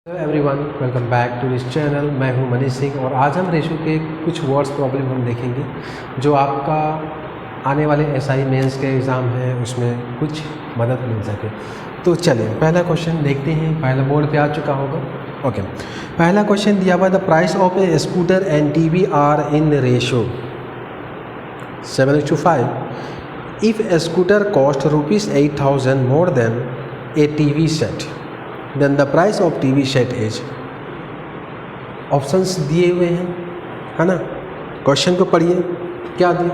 Hello everyone, welcome back to this channel. मैं हूं मनीष सिंह और आज हम रेशो के कुछ वर्ड्स प्रॉब्लम हम देखेंगे जो आपका आने वाले एसआई मेंस के एग्ज़ाम है उसमें कुछ मदद मिल सके। तो चलिए पहला क्वेश्चन देखते हैं। पहला बोर्ड पे आ चुका होगा। ओके, पहला क्वेश्चन दिया हुआ the price of a scooter and TV are in ratio 7:5 if a scooter cost ₹8,000 more than a TV set then the price of TV set is. Options दिए हुए हैं, है ना। क्वेश्चन को पढ़िए क्या दिया।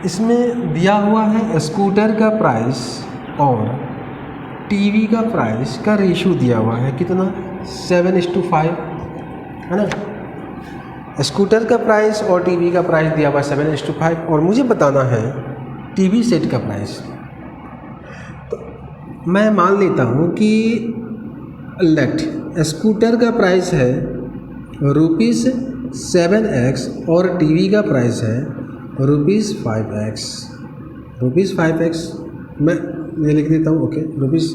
इसमें दिया हुआ है स्कूटर का प्राइस और टीवी का प्राइस का रेशो दिया हुआ है कितना, 7:5, है ना। स्कूटर का प्राइस और टीवी का प्राइस दिया हुआ है 7:5 और मुझे बताना है टीवी सेट का प्राइस। मैं मान लेता हूँ कि लेट स्कूटर का प्राइस है ₹7x और टीवी का प्राइस है ₹5x। ₹5x मैं ये लिख देता हूँ। ओके, रुपीस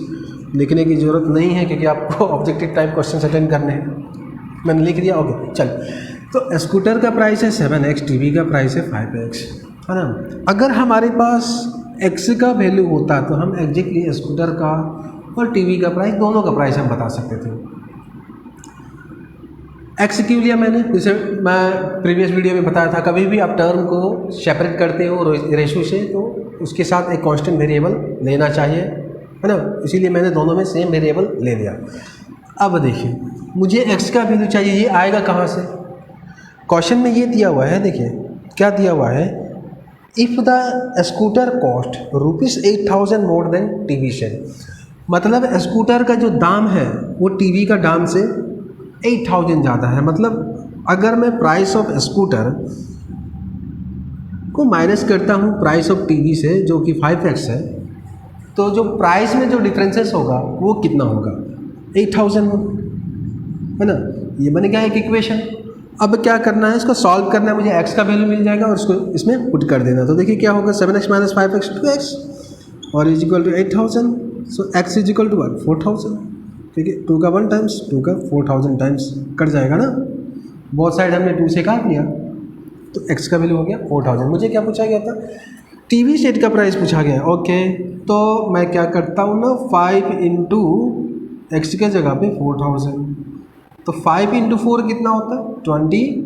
लिखने की ज़रूरत नहीं है क्योंकि आपको ऑब्जेक्टिव टाइप क्वेश्चन अटेंड करने हैं। मैंने लिख दिया। ओके चल, तो स्कूटर का प्राइस है 7x, टीवी का प्राइस है 5x, है ना। अगर हमारे पास x का वैल्यू होता तो हम एग्जैक्टली स्कूटर का और टीवी का प्राइस, दोनों का प्राइस हम बता सकते थे। x क्यों लिया मैंने, जैसे मैं प्रीवियस वीडियो में बताया था, कभी भी आप टर्म को सेपरेट करते हो रेशो से तो उसके साथ एक कांस्टेंट वेरिएबल लेना चाहिए, है ना। इसीलिए मैंने दोनों में सेम वेरिएबल ले लिया। अब देखिए मुझे x का वैल्यू चाहिए, ये आएगा कहाँ से। क्वेश्चन में ये दिया हुआ है, देखिए क्या दिया हुआ है, if the scooter cost ₹8,000 more then TV set. मतलब स्कूटर का जो दाम है वो टीवी का दाम से 8,000 ज़्यादा है। मतलब अगर मैं प्राइस ऑफ स्कूटर को माइनस करता हूँ प्राइस ऑफ टीवी से जो कि 5x है, तो जो प्राइस में जो डिफरेंसेस होगा वो कितना होगा, 8,000, है ना। ये बन गया एक इक्वेशन। अब क्या करना है, इसको सॉल्व करना है। मुझे x का वैल्यू मिल जाएगा और उसको इसमें पुट कर देना। तो देखिए क्या होगा, 7x - 5x 2x और is equal to 8,000। So x is equal to 4,000। ठीक है, 2 का 1 टाइम्स 2 का 4,000 टाइम्स कट जाएगा ना। बहुत साइड हमने 2 से काट लिया तो x का वैल्यू हो गया 4,000। मुझे क्या पूछा गया था, टीवी सेट का प्राइस पूछा गया। ओके, तो मैं क्या करता हूँ ना, 5 इंटू एक्स के जगह पे 4,000, तो 5 इंटू 4 कितना होता है 20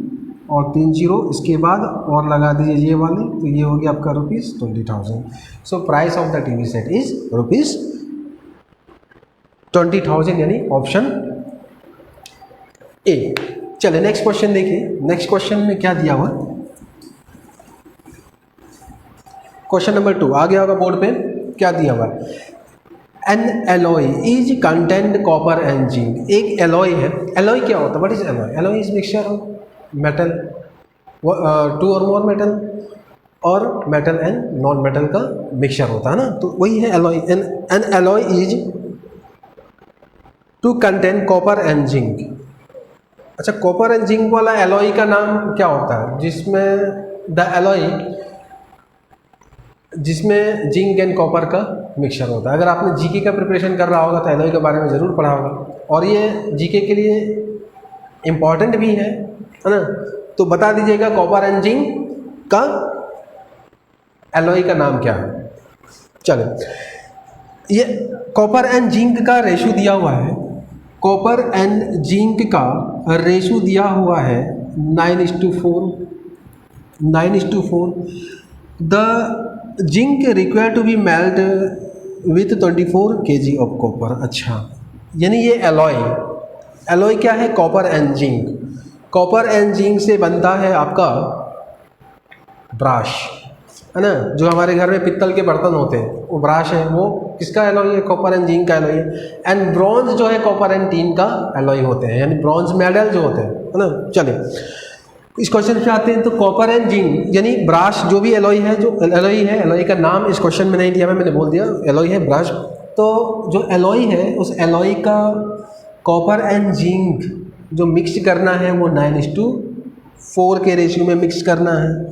और 3 जीरो, इसके बाद और लगा दीजिए ये वाले, तो ये हो गया आपका ₹20,000। So price of the TV set is ₹20,000, यानी ऑप्शन ए। चलिए नेक्स्ट क्वेश्चन देखिए। नेक्स्ट क्वेश्चन में क्या दिया हुआ, क्वेश्चन नंबर 2 आ गया होगा बोर्ड पे। क्या दिया हुआ, an alloy is content copper and zinc. एक एलॉय है। एलॉय क्या होता है, what is alloy? Alloy is mixture of metal, 2 और मोर मेटल, और मेटल एंड नॉन मेटल का मिक्सचर होता है ना, तो वही है alloy. An alloy is to contain copper and zinc. अच्छा, कॉपर एंड जिंक वाला एलॉय का नाम क्या होता है, जिसमें द एलॉय जिसमें जिंक एंड कॉपर का मिक्सचर होता है। अगर आपने जीके का प्रिपरेशन कर रहा होगा तो एलॉय के बारे में ज़रूर पढ़ा होगा, और ये जीके के लिए इम्पॉर्टेंट भी है ना। तो बता दीजिएगा कॉपर एंड जिंक का एलॉय का नाम क्या है। चलो, ये कॉपर एंड जिंक का रेशो दिया हुआ है। कॉपर एंड जिंक का रेशो दिया हुआ है 9:4। 9:4। The zinc require to be melt with 24 kg of copper. अच्छा, यानी ये एलॉय क्या है, copper and zinc. Copper and zinc से बनता है आपका ब्राश, है ना। जो हमारे घर में पित्तल के बर्तन होते हैं वो ब्राश है, वो किसका एलॉय है, कॉपर एंड जिंक का एलॉय है। एंड ब्रॉन्ज जो है कॉपर एंड टीन का एलॉय होते हैं, यानी ब्रॉन्ज मेडल जो होते हैं, है ना। चलिए इस क्वेश्चन पे आते हैं। तो कॉपर एंड जिंक यानी ब्राश जो भी एलॉय है, जो एलॉय है, एलॉय का नाम इस क्वेश्चन में नहीं दिया हुआ, मैंने बोल दिया एलॉय है ब्राश। तो जो एलॉय है उस एलॉय का कॉपर एंड जिंक जो मिक्स करना है वो 9:4 के रेशियो में मिक्स करना है।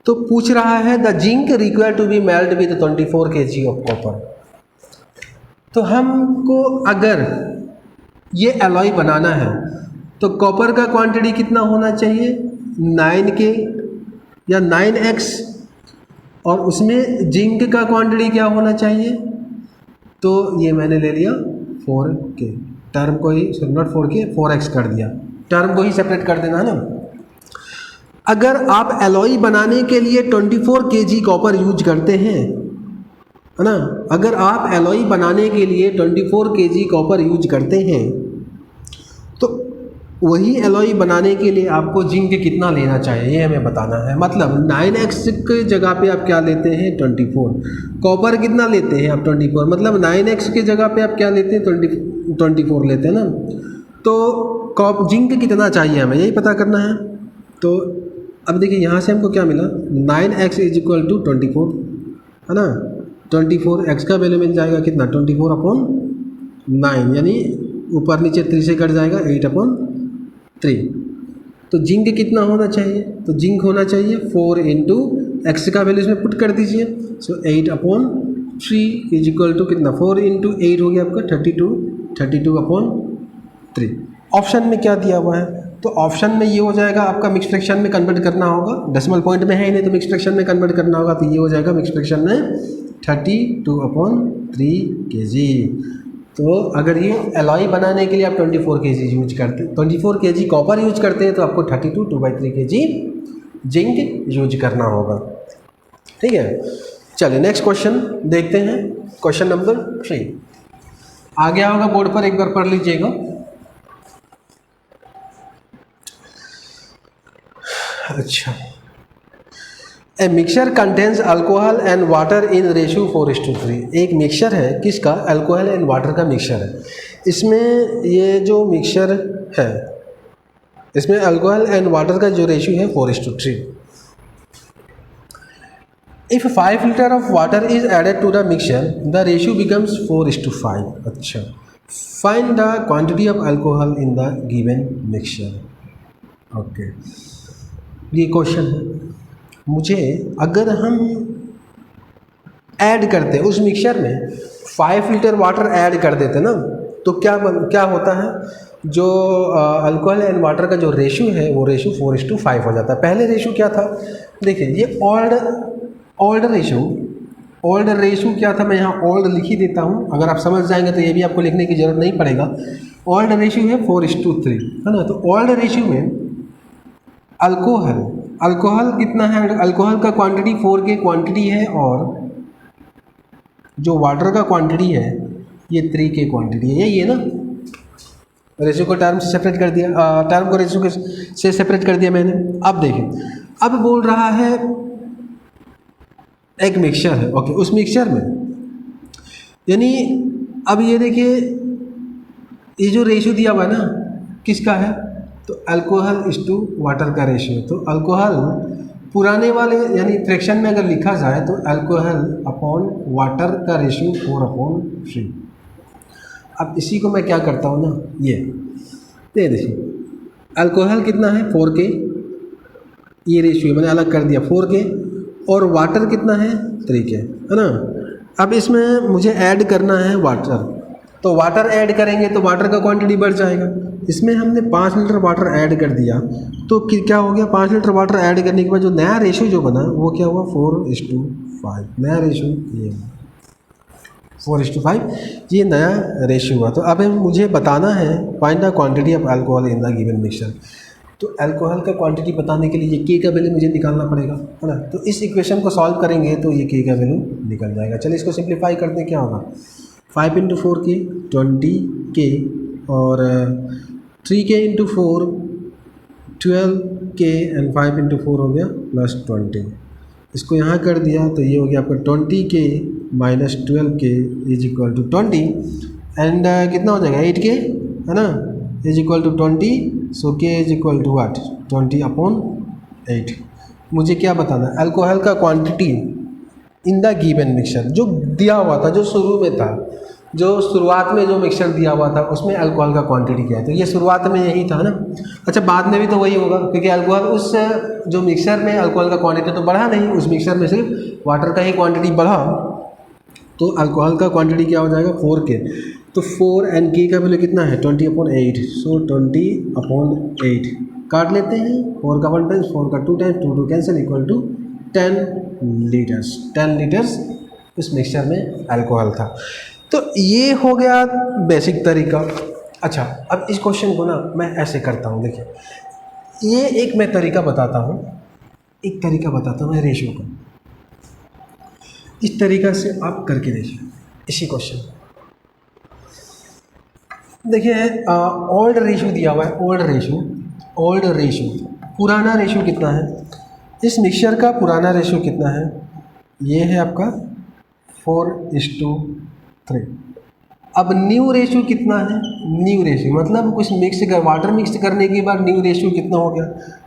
तो पूछ रहा है the zinc require to be melt with 24 kg of copper. तो हमको अगर ये एलॉय बनाना है तो कॉपर का क्वांटिटी कितना होना चाहिए, 9K या 9X, और उसमें जिंक का क्वांटिटी क्या होना चाहिए, तो ये मैंने ले लिया 4K, टर्म को ही नॉट 4K 4X कर दिया, टर्म को ही सेपरेट कर देना है ना। अगर आप एलॉय बनाने के लिए 24 kg कॉपर यूज करते हैं, है ना, अगर आप एलॉय बनाने के लिए 24 kg कॉपर यूज करते हैं तो वही एलॉय बनाने के लिए आपको जिंक कितना लेना चाहिए ये हमें बताना है। मतलब 9X के जगह पे आप क्या लेते हैं 24, कॉपर कितना लेते हैं आप 24, मतलब 9X के जगह पे आप क्या लेते हैं 24 लेते हैं ना। तो जिंक कितना चाहिए हमें यही पता करना है। तो अब देखिए यहाँ से हमको क्या मिला, 9X इज इक्वल टू 24, है ना, 24X का वैल्यू मिल जाएगा कितना 24/9, यानी ऊपर नीचे 3 से कट जाएगा 8/3। तो जिंक कितना होना चाहिए, तो जिंक होना चाहिए 4 इंटू एक्स का वैल्यू इसमें पुट कर दीजिए, सो 8/3 इज इक्वल टू कितना 4 इंटू 8 हो गया आपका 32/3। ऑप्शन में क्या दिया हुआ है, तो ऑप्शन में ये हो जाएगा आपका मिक्स फ्रैक्शन में कन्वर्ट करना होगा, डेसिमल पॉइंट में है ही नहीं तो मिक्स फ्रैक्शन में कन्वर्ट करना होगा, तो ये हो जाएगा मिक्स फ्रैक्शन में 32/3 kg। तो अगर ये एलॉय बनाने के लिए आप 24 kg यूज करते, 24 kg कॉपर यूज करते हैं तो आपको 2/3 kg जिंक यूज करना होगा। ठीक है, चलिए नेक्स्ट क्वेश्चन देखते हैं, क्वेश्चन नंबर 3 आ गया होगा बोर्ड पर, एक बार पढ़ लीजिएगा। अच्छा, a mixture contains alcohol and water in ratio 4:3। एक मिक्सचर है किसका, अल्कोहल एंड वाटर का मिक्सचर है। इसमें ये जो मिक्सचर है इसमें अल्कोहल एंड वाटर का जो रेशियो है 4:3। If 5 litre of water is added to the mixture the ratio becomes 4:5। अच्छा, find the quantity of alcohol in the given mixture. Okay, ये क्वेश्चन है। मुझे अगर हम ऐड करते उस मिक्सचर में 5 लीटर वाटर ऐड कर देते ना, तो क्या होता है, जो अल्कोहल एंड वाटर का जो रेशियो है वो रेशियो 4:5 हो जाता है। पहले रेशियो क्या था, देखिए ये ओल्ड रेशियो क्या था, मैं यहाँ ओल्ड लिख ही देता हूँ, अगर आप समझ जाएंगे तो ये भी आपको लिखने की ज़रूरत नहीं पड़ेगा। ओल्ड रेशियो है 4:3, है ना। तो ओल्ड रेशियो में अल्कोहल कितना है, अल्कोहल का क्वांटिटी 4K क्वांटिटी है, और जो वाटर का क्वांटिटी है ये 3K क्वांटिटी है। यही है ना, रेशियो को टर्म से सेपरेट कर दिया, टर्म को रेशियो से सेपरेट कर दिया मैंने। अब देखिए, अब बोल रहा है एक मिक्सचर है, ओके, उस मिक्सचर में यानी अब ये देखिए ये जो रेशियो दिया हुआ है ना किसका है, तो अल्कोहल इस टू वाटर का रेशियो। तो अल्कोहल पुराने वाले यानी फ्रैक्शन में अगर लिखा जाए तो अल्कोहल अपॉन वाटर का रेशियो 4/3। अब इसी को मैं क्या करता हूँ ना, ये देखिए अल्कोहल कितना है 4K, ये रेशियो मैंने अलग कर दिया 4K, और वाटर कितना है 3K, है ना। अब इसमें मुझे ऐड करना है वाटर, तो वाटर ऐड करेंगे तो वाटर का क्वांटिटी बढ़ जाएगा। इसमें हमने 5 लीटर वाटर ऐड कर दिया तो क्या हो गया, 5 लीटर वाटर ऐड करने के बाद जो नया रेशियो जो बना वो क्या हुआ 4:5, नया रेशियो ये 4:5, ये नया रेशियो हुआ। तो अब मुझे बताना है find the quantity of alcohol in the given mixture. तो अल्कोहल का क्वांटिटी बताने के लिए ये K का वैल्यू मुझे निकालना पड़ेगा, है ना। तो इस इक्वेशन को सॉल्व करेंगे तो ये K का वैल्यू निकल जाएगा। चलिए इसको सिंप्लीफाई करते हैं, क्या होगा 5 × 4K 20K, और 3K × 4 12K, एंड 5 × 4 हो गया +20। इसको यहाँ कर दिया तो ये हो गया आपका 20K - 12K is equal to 20, and कितना हो जाएगा 8K, है ना, is equal to 20। So K is equal to what 20/8। मुझे क्या बताना है, अल्कोहल का quantity in the given mixture जो दिया हुआ था, जो शुरू में था, जो शुरुआत में जो मिक्सचर दिया हुआ था उसमें अल्कोहल का क्वांटिटी क्या है, तो ये शुरुआत में यही था ना। अच्छा, बाद में भी तो वही होगा क्योंकि अल्कोहल उस जो मिक्सचर में अल्कोहल का क्वांटिटी तो बढ़ा नहीं, उस मिक्सचर में सिर्फ वाटर का ही क्वांटिटी बढ़ा, तो अल्कोहल का क्वांटिटी क्या हो जाएगा 4K। तो 4 एंड K का वैल्यू कितना है 20/8, सो 20/8 काट लेते हैं। 4 का 1 टाइम्स, 4 का 2 times, 2 cancel equal to 10 litres. 10 litres उस मिक्सचर में अल्कोहल था। तो ये हो गया बेसिक तरीका। अच्छा, अब इस क्वेश्चन को ना मैं ऐसे करता हूँ, देखिए ये एक मैं तरीका बताता हूँ, एक तरीका बताता हूँ मैं रेशियो का। इस तरीका से आप करके देखिए इसी क्वेश्चन। देखिए ओल्ड रेशियो दिया हुआ है, ओल्ड रेशियो पुराना रेशियो कितना है, इस मिक्सचर का पुराना रेशियो कितना है, ये है आपका 4:3। अब न्यू रेशियो कितना है, न्यू रेशियो मतलब कुछ वाटर मिक्स करने के बाद न्यू रेशियो कितना हो गया,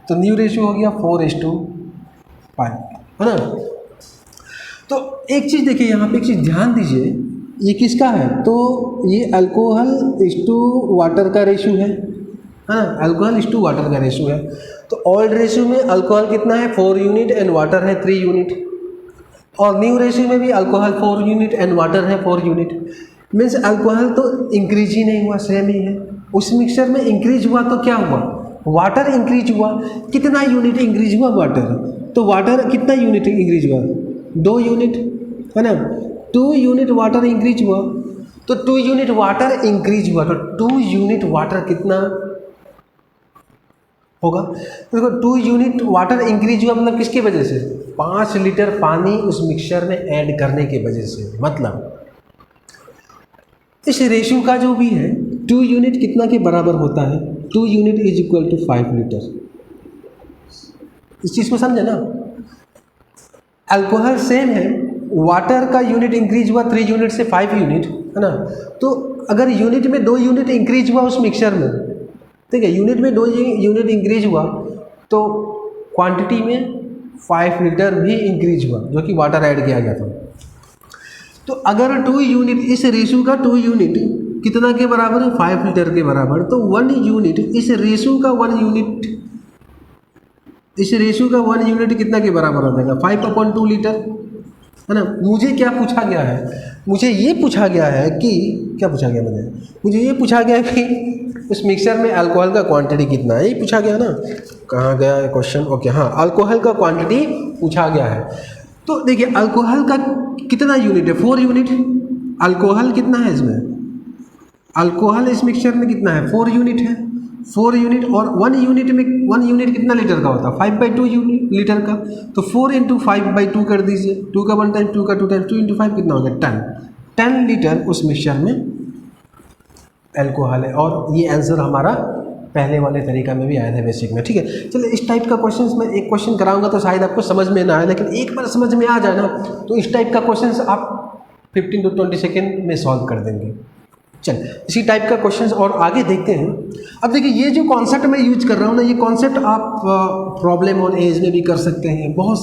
तो न्यू रेशियो हो गया 4:5, है ना। तो एक चीज़ देखिए यहाँ पे, एक चीज़ ध्यान दीजिए, ये किसका है, तो ये अल्कोहल इस टू वाटर का रेशियो है ना, अल्कोहल इस टू वाटर का रेशियो है। तो ओल्ड रेशियो में अल्कोहल कितना है 4 यूनिट एंड वाटर है 3 यूनिट, और न्यू रेशियो में भी अल्कोहल 4 यूनिट एंड वाटर है 4 यूनिट। मीन्स अल्कोहल तो इंक्रीज ही नहीं हुआ, सेम ही है। उस मिक्सचर में इंक्रीज हुआ तो क्या हुआ, वाटर इंक्रीज हुआ। कितना यूनिट इंक्रीज हुआ वाटर, तो वाटर कितना यूनिट इंक्रीज हुआ 2 यूनिट, है ना। 2 यूनिट वाटर इंक्रीज हुआ, तो 2 यूनिट वाटर इंक्रीज हुआ, तो 2 यूनिट वाटर कितना होगा, देखो 2 यूनिट वाटर इंक्रीज हुआ मतलब किसकी वजह से, 5 लीटर पानी उस मिक्सचर में ऐड करने की वजह से। मतलब इस रेशियो का जो भी है 2 यूनिट कितना के बराबर होता है, 2 unit is equal to 5 litre. इस चीज़ को समझे ना, अल्कोहल सेम है, वाटर का यूनिट इंक्रीज हुआ 3 यूनिट से 5 यूनिट, है ना। तो अगर यूनिट में 2 यूनिट इंक्रीज हुआ उस मिक्सचर में, ठीक है, यूनिट में 2 यूनिट इंक्रीज हुआ तो क्वांटिटी में 5 लीटर भी इंक्रीज हुआ, जो कि वाटर ऐड किया गया था। तो अगर 2 यूनिट, इस रेशियो का 2 यूनिट कितना के बराबर है 5 लीटर के बराबर, तो 1 यूनिट, इस रेशियो का 1 यूनिट, इस रेशियो का 1 यूनिट कितना के बराबर हो जाएगा 5/2 लीटर, है ना। मुझे क्या पूछा गया है, मुझे ये पूछा गया है कि, क्या पूछा गया मुझे ये पूछा गया कि उस मिक्सचर में अल्कोहल का क्वांटिटी कितना है, ये पूछा गया ना। कहाँ गया ये क्वेश्चन, ओके हाँ, अल्कोहल का क्वांटिटी पूछा गया है। तो देखिए अल्कोहल का कितना यूनिट है 4 यूनिट, अल्कोहल कितना है इसमें, अल्कोहल इस मिक्सचर में कितना है 4 यूनिट है, 4 यूनिट, और 1 यूनिट में 1 यूनिट कितना लीटर का होता है 5/2 यूनिट लीटर का, तो 4 × 5/2 कर दीजिए, 2 का 1 टाइम, 2 का 2 टाइम, 2 × 5 कितना हो गया 10 लीटर उस मिक्सचर में अल्कोहल है। और ये आंसर हमारा पहले वाले तरीका में भी आया था बेसिक में, ठीक है। चलिए इस टाइप का क्वेश्चन मैं एक क्वेश्चन कराऊंगा तो शायद आपको समझ में ना आए, लेकिन एक बार समझ में आ जाए ना तो इस टाइप का क्वेश्चन आप 15 to 20 सेकेंड में सॉल्व कर देंगे। चलिए इसी टाइप का क्वेश्चन और आगे देखते हैं। अब देखिए ये जो कॉन्सेप्ट मैं यूज कर रहा हूँ ना, ये कॉन्सेप्ट आप प्रॉब्लम ऑन एज में भी कर सकते हैं, बहुत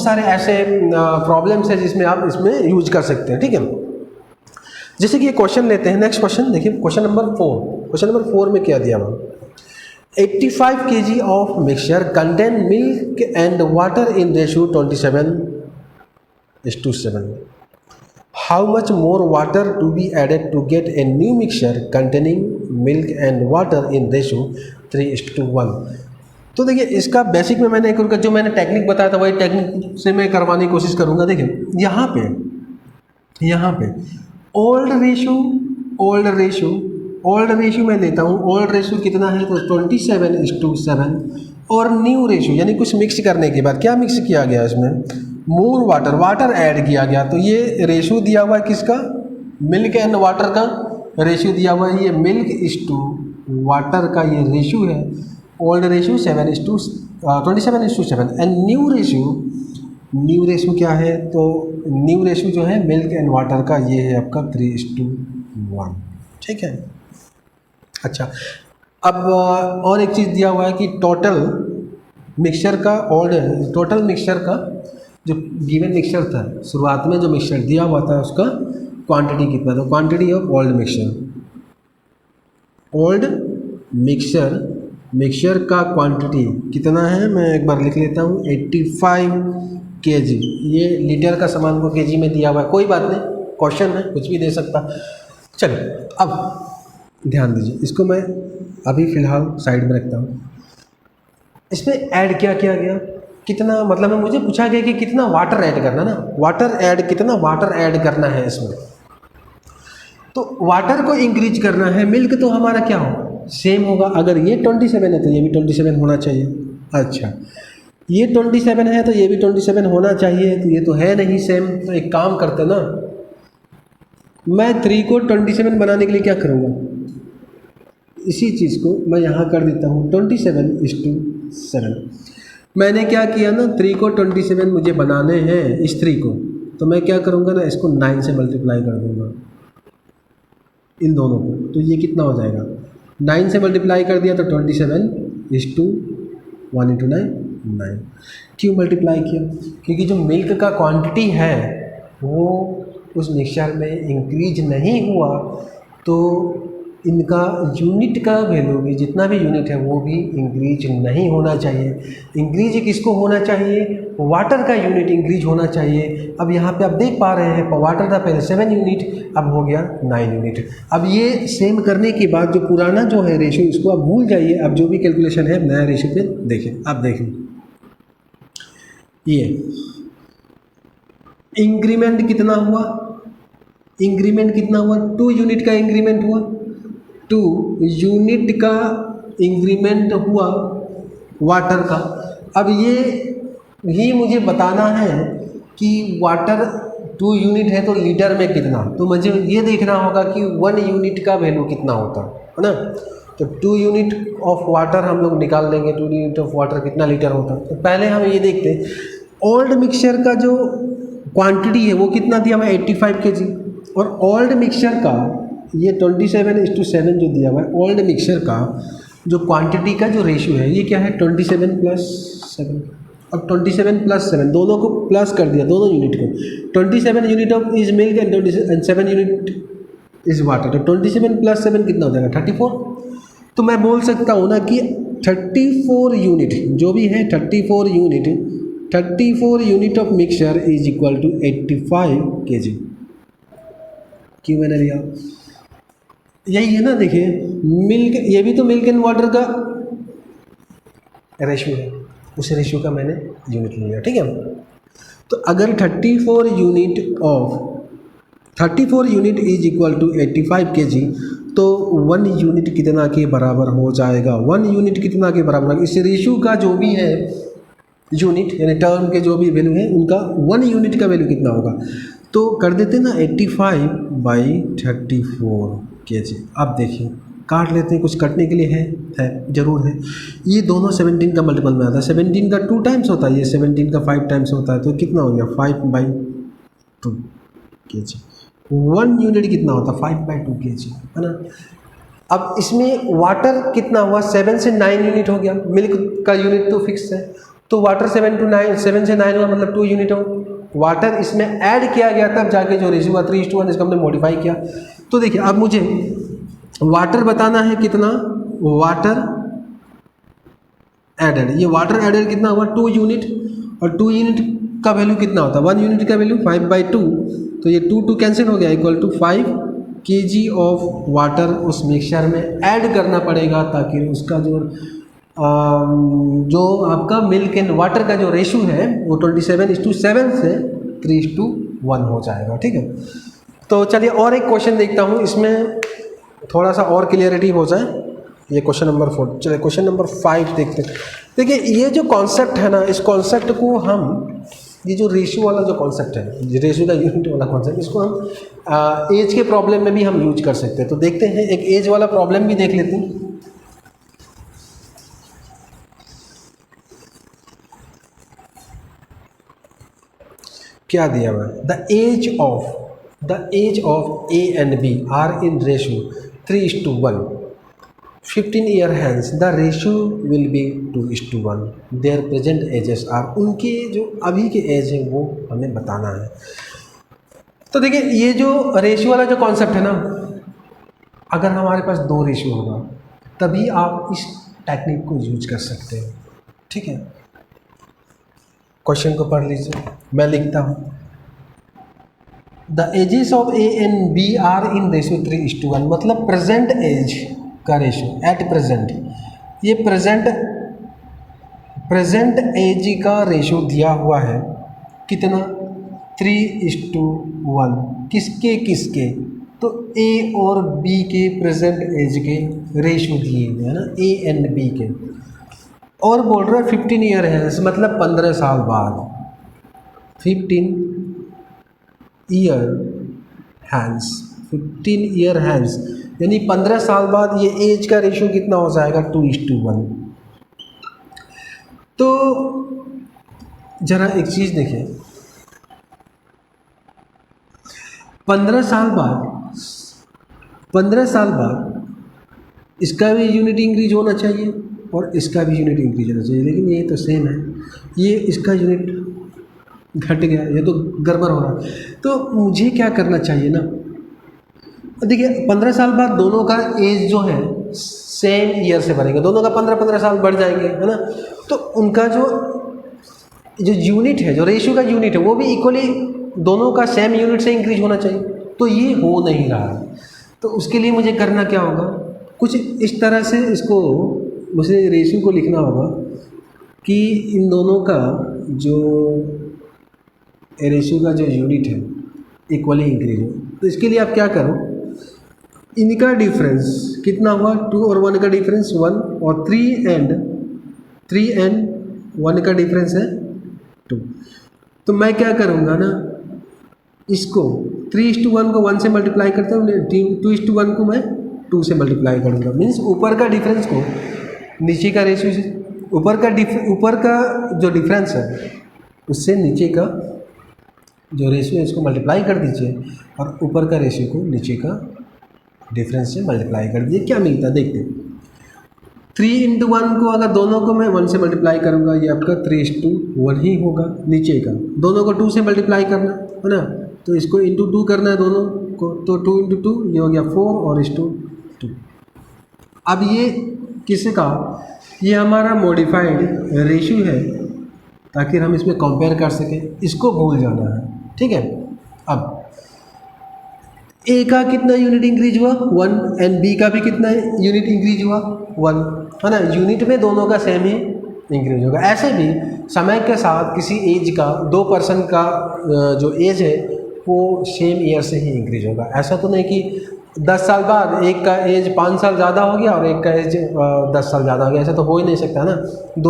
सारे ऐसे प्रॉब्लम्स हैं जिसमें आप इसमें यूज कर सकते हैं, ठीक है। जैसे कि ये क्वेश्चन लेते हैं, नेक्स्ट क्वेश्चन देखिए, क्वेश्चन नंबर 4। क्वेश्चन नंबर 4 में क्या दिया हुआ, 85 kg of mixture contain milk and water in ratio 27:7। How much more water to be added to get a new mixture containing milk and water in ratio 3:1। तो देखिए इसका basic में मैंने जो मैंने टेक्निक बताया था वही टेक्निक से मैं करवाने की कोशिश करूँगा। देखिए यहाँ पे ओल्ड रेशियो मैं लेता हूँ, ओल्ड रेशियो कितना है तो 27:7, और न्यू रेशियो यानी कुछ मिक्स करने के बाद क्या मिक्स किया गया इसमें, मोर वाटर ऐड किया गया। तो ये रेशियो दिया हुआ है किसका, मिल्क एंड वाटर का रेशियो दिया हुआ है, ये मिल्क इस टू वाटर का ये रेशियो है। Old ratio 27:7 and new ratio क्या है, तो न्यू रेशियो जो है मिल्क एंड वाटर का ये है आपका 3:1, ठीक है। अच्छा, अब और एक चीज़ दिया हुआ है कि टोटल मिक्सचर का जो गिवन मिक्सचर था शुरुआत में जो मिक्सचर दिया हुआ था उसका क्वांटिटी कितना, तो क्वांटिटी ऑफ ओल्ड मिक्सचर का क्वांटिटी कितना है, मैं एक बार लिख लेता हूँ, 85 केजी, ये लीटर का सामान को केजी में दिया हुआ है, कोई बात नहीं, क्वेश्चन है, कुछ भी दे सकता। चलिए अब ध्यान दीजिए, इसको मैं अभी फ़िलहाल साइड में रखता हूँ। इसमें ऐड क्या किया गया, कितना, मतलब में मुझे पूछा गया कि कितना वाटर ऐड करना ना, वाटर ऐड, कितना वाटर ऐड करना है इसमें। तो वाटर को इंक्रीज करना है, मिल्क तो हमारा क्या हो, सेम होगा। अगर ये 27 है तो ये भी 27 होना चाहिए। अच्छा, ये 27 है तो ये भी 27 होना चाहिए, तो ये तो है नहीं सेम। तो एक काम करते ना, मैं 3 को 27 बनाने के लिए क्या करूँगा, इसी चीज़ को मैं यहाँ कर देता हूँ 27:7। मैंने क्या किया ना, 3 को 27 मुझे बनाने हैं इस 3 को, तो मैं क्या करूँगा ना, इसको 9 से मल्टीप्लाई कर दूँगा इन दोनों को, तो ये कितना हो जाएगा, 9 से मल्टीप्लाई कर दिया तो 27:1 × 9। क्यों मल्टीप्लाई किया, क्योंकि जो मिल्क का क्वांटिटी है वो उस मिक्सचर में इंक्रीज नहीं हुआ, तो इनका यूनिट का वैल्यू भी, जितना भी यूनिट है वो भी इंक्रीज नहीं होना चाहिए। इंक्रीज किसको होना चाहिए, वाटर का यूनिट इंक्रीज होना चाहिए। अब यहाँ पे आप देख पा रहे हैं, वाटर था पहले 7 यूनिट, अब हो गया 9 यूनिट। अब ये सेम करने के बाद जो पुराना जो है रेशियो, इसको आप भूल जाइए, अब जो भी कैलकुलेशन है नया रेशियो पे देखें। अब देखें, ये इंक्रीमेंट कितना हुआ, इंक्रीमेंट कितना हुआ, 2 यूनिट का इंक्रीमेंट हुआ, 2 यूनिट का इंक्रीमेंट हुआ वाटर का। अब ये ही मुझे बताना है कि वाटर 2 यूनिट है तो लीटर में कितना, तो मुझे ये देखना होगा कि 1 यूनिट का वैल्यू कितना होता है ना। तो 2 यूनिट ऑफ वाटर हम लोग निकाल लेंगे, 2 यूनिट ऑफ वाटर कितना लीटर होता। तो पहले हम ये देखते हैं, ओल्ड मिक्सचर का जो क्वांटिटी है वो कितना दिया हुआ है, 85 kg, और ओल्ड मिक्सचर का ये 27:7 जो दिया हुआ है, ओल्ड मिक्सचर का जो क्वांटिटी का जो रेशियो है ये क्या है, 27+7। अब 27+7 दोनों को प्लस कर दिया, दोनों यूनिट को, 27 unit of is milk and 7 unit is water, तो 27+7 कितना हो जाएगा, 34। तो मैं बोल सकता हूँ ना कि 34 यूनिट जो भी है, 34 unit of mixture is equal to 85 kg। क्यों मैंने लिया, यही है ना। देखिए मिल्क, ये भी तो मिल्क एंड वाटर का रेशियो है, उस रेशियो का मैंने यूनिट लिया, ठीक है। तो अगर 34 unit is equal to 85 kg, तो 1 यूनिट कितना के बराबर हो जाएगा, 1 यूनिट कितना के बराबर, इस रेशियो का जो भी है यूनिट, यानी टर्म के जो भी वैल्यू है उनका 1 यूनिट का वैल्यू कितना होगा। तो कर देते ना 85/34 kg। अब देखिए काट लेते हैं, कुछ कटने के लिए है ज़रूर है। ये दोनों 17 का मल्टीपल में आता है, 17 का 2 टाइम्स होता है, ये 17 का 5 टाइम्स होता है, तो कितना हो गया 5/2 kg। 1 यूनिट कितना होता है, 5/2 kg, है ना। अब इसमें वाटर कितना हुआ, 7 से 9 यूनिट हो गया, मिल्क का यूनिट तो फिक्स है, तो वाटर 7 से 9 हुआ, मतलब 2 यूनिट हो। वाटर इसमें ऐड किया गया तब जाके जो रेशियो हुआ 3:1, इसको हमने मॉडिफाई किया। तो देखिए अब मुझे वाटर बताना है कितना, वाटर एडेड, ये वाटर एडेड कितना हुआ 2 यूनिट, और 2 यूनिट का वैल्यू कितना होता है, 1 यूनिट का वैल्यू 5/2, तो ये 2 कैंसिल हो गया, equal to 5 kg of water उस मिक्सचर में ऐड करना पड़ेगा, ताकि उसका जो आपका मिल्क एंड वाटर का जो रेशियो है वो 27:7 से 3:1 हो जाएगा, ठीक है। तो चलिए और एक क्वेश्चन देखता हूँ, इसमें थोड़ा सा और क्लियरिटी हो जाए। ये क्वेश्चन नंबर 4, चलिए क्वेश्चन नंबर 5 देखते हैं। देखिए ये जो कॉन्सेप्ट है ना, इस कॉन्सेप्ट को हम, ये जो रेशियो वाला जो कॉन्सेप्ट है, रेशियो का यूनिट वाला कॉन्सेप्ट, इसको हम एज के प्रॉब्लम में भी हम यूज कर सकते हैं। तो देखते हैं, एक एज वाला प्रॉब्लम भी देख लेते हैं। क्या दिया हुआ है, the age of A and B are in ratio 3:1, 15 year hence the ratio will be 2:1, their present ages are, उनके जो अभी के एज है वो हमें बताना है। तो देखिए ये जो रेशियो वाला जो कॉन्सेप्ट है ना, अगर हमारे पास 2 रेशियो होगा तभी आप इस टेक्निक को यूज कर सकते हैं, ठीक है। क्वेश्चन को पढ़ लीजिए, मैं लिखता हूँ। The ages of A and B are in ratio 3:1, मतलब प्रेजेंट एज का रेशो एट प्रेजेंट, ये प्रेजेंट एज का रेशो दिया हुआ है कितना 3:1, किसके किसके, तो ए और बी के प्रेजेंट एज के रेशो दिए हुए हैं ना, ए एंड बी के, और बोल रहा है 15 ईयर है, मतलब 15 साल बाद, 15 ईयर हैंस, 15 ईयर हैंस, यानी 15 साल बाद ये एज का रेशो कितना हो जाएगा 2:1। तो जरा एक चीज़ देखें, 15 साल बाद इसका भी यूनिट इंक्रीज होना चाहिए और इसका भी यूनिट इंक्रीज होना चाहिए, लेकिन ये तो सेम है, ये इसका यूनिट घट गया, ये तो गड़बड़ हो रहा है। तो मुझे क्या करना चाहिए ना, देखिए 15 साल बाद दोनों का एज जो है सेम ईयर से बढ़ेगा, दोनों का 15-15 साल बढ़ जाएंगे, है ना। तो उनका जो यूनिट है, जो रेशियो का यूनिट है, वो भी इक्वली दोनों का सेम यूनिट से इंक्रीज होना चाहिए। तो ये हो नहीं रहा है, तो उसके लिए मुझे करना क्या होगा, कुछ इस तरह से इसको मुझे रेशियो को लिखना होगा कि इन दोनों का जो रेशियो का जो यूनिट है इक्वली इंक्रीज हो। तो इसके लिए आप क्या करो, इनका डिफरेंस कितना हुआ, 2 और 1 का डिफरेंस 1, और 3 एंड 1 का डिफरेंस है 2। तो मैं क्या करूँगा ना, इसको 3:1 को 1 से मल्टीप्लाई करता हूँ, 2:1 को मैं 2 से मल्टीप्लाई करूँगा, मीन्स ऊपर का डिफरेंस को नीचे का रेशियो से, ऊपर का जो डिफरेंस है उससे नीचे का जो रेशियो है इसको मल्टीप्लाई कर दीजिए, और ऊपर का रेशियो को नीचे का डिफरेंस से मल्टीप्लाई कर दीजिए। क्या मिलता है देखते हैं। 3 × 1 को अगर दोनों को मैं 1 से मल्टीप्लाई करूँगा, ये आपका 3:1 ही होगा, नीचे का दोनों को 2 से मल्टीप्लाई करना है ना, तो इसको इंटू 2 करना है दोनों को, तो 2 × 2 ये हो गया 4 और इस 2। अब ये किसका, ये हमारा मॉडिफाइड रेशियो है, ताकि हम इसमें कंपेयर कर सकें, इसको भूल जाना है, ठीक है। अब ए का कितना यूनिट इंक्रीज हुआ 1, एंड बी का भी कितना यूनिट इंक्रीज हुआ 1, है ना, यूनिट में दोनों का सेम ही इंक्रीज होगा। ऐसे भी समय के साथ किसी एज का, 2 पर्सन का जो एज है वो सेम ईयर से ही इंक्रीज होगा। ऐसा तो नहीं कि 10 साल बाद एक का एज 5 साल ज़्यादा हो गया और एक का एज 10 साल ज़्यादा हो गया, ऐसा तो हो ही नहीं सकता ना।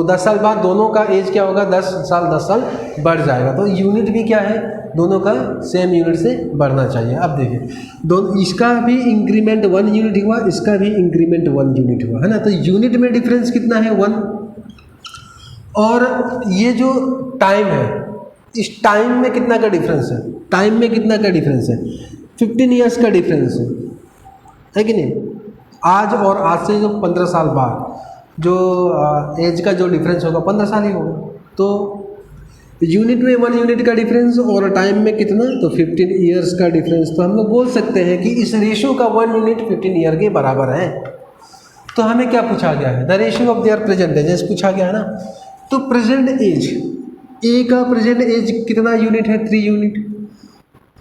10 साल बाद दोनों का एज क्या होगा, 10 साल बढ़ जाएगा। तो यूनिट भी क्या है, दोनों का सेम यूनिट से बढ़ना चाहिए। अब देखिए, दोनों, इसका भी इंक्रीमेंट 1 यूनिट हुआ, इसका भी इंक्रीमेंट 1 यूनिट हुआ, है ना। तो यूनिट में डिफरेंस कितना है 1, और ये जो टाइम है, इस टाइम में कितना का डिफरेंस है, टाइम में कितना का डिफरेंस है, 15 ईयर्स का डिफरेंस है कि नहीं। आज और आज से जो 15 साल बाद जो एज का जो डिफरेंस होगा 15 साल ही होगा। तो यूनिट में 1 यूनिट का डिफरेंस और टाइम में कितना, तो 15 ईयर्स का डिफरेंस। तो हम लोग बोल सकते हैं कि इस रेशियो का 1 यूनिट 15 ईयर के बराबर है। तो हमें क्या पूछा गया है, the ratio of there present edges पूछा गया है ना। तो प्रेजेंट एज, ए का प्रेजेंट एज कितना यूनिट है, 3 यूनिट।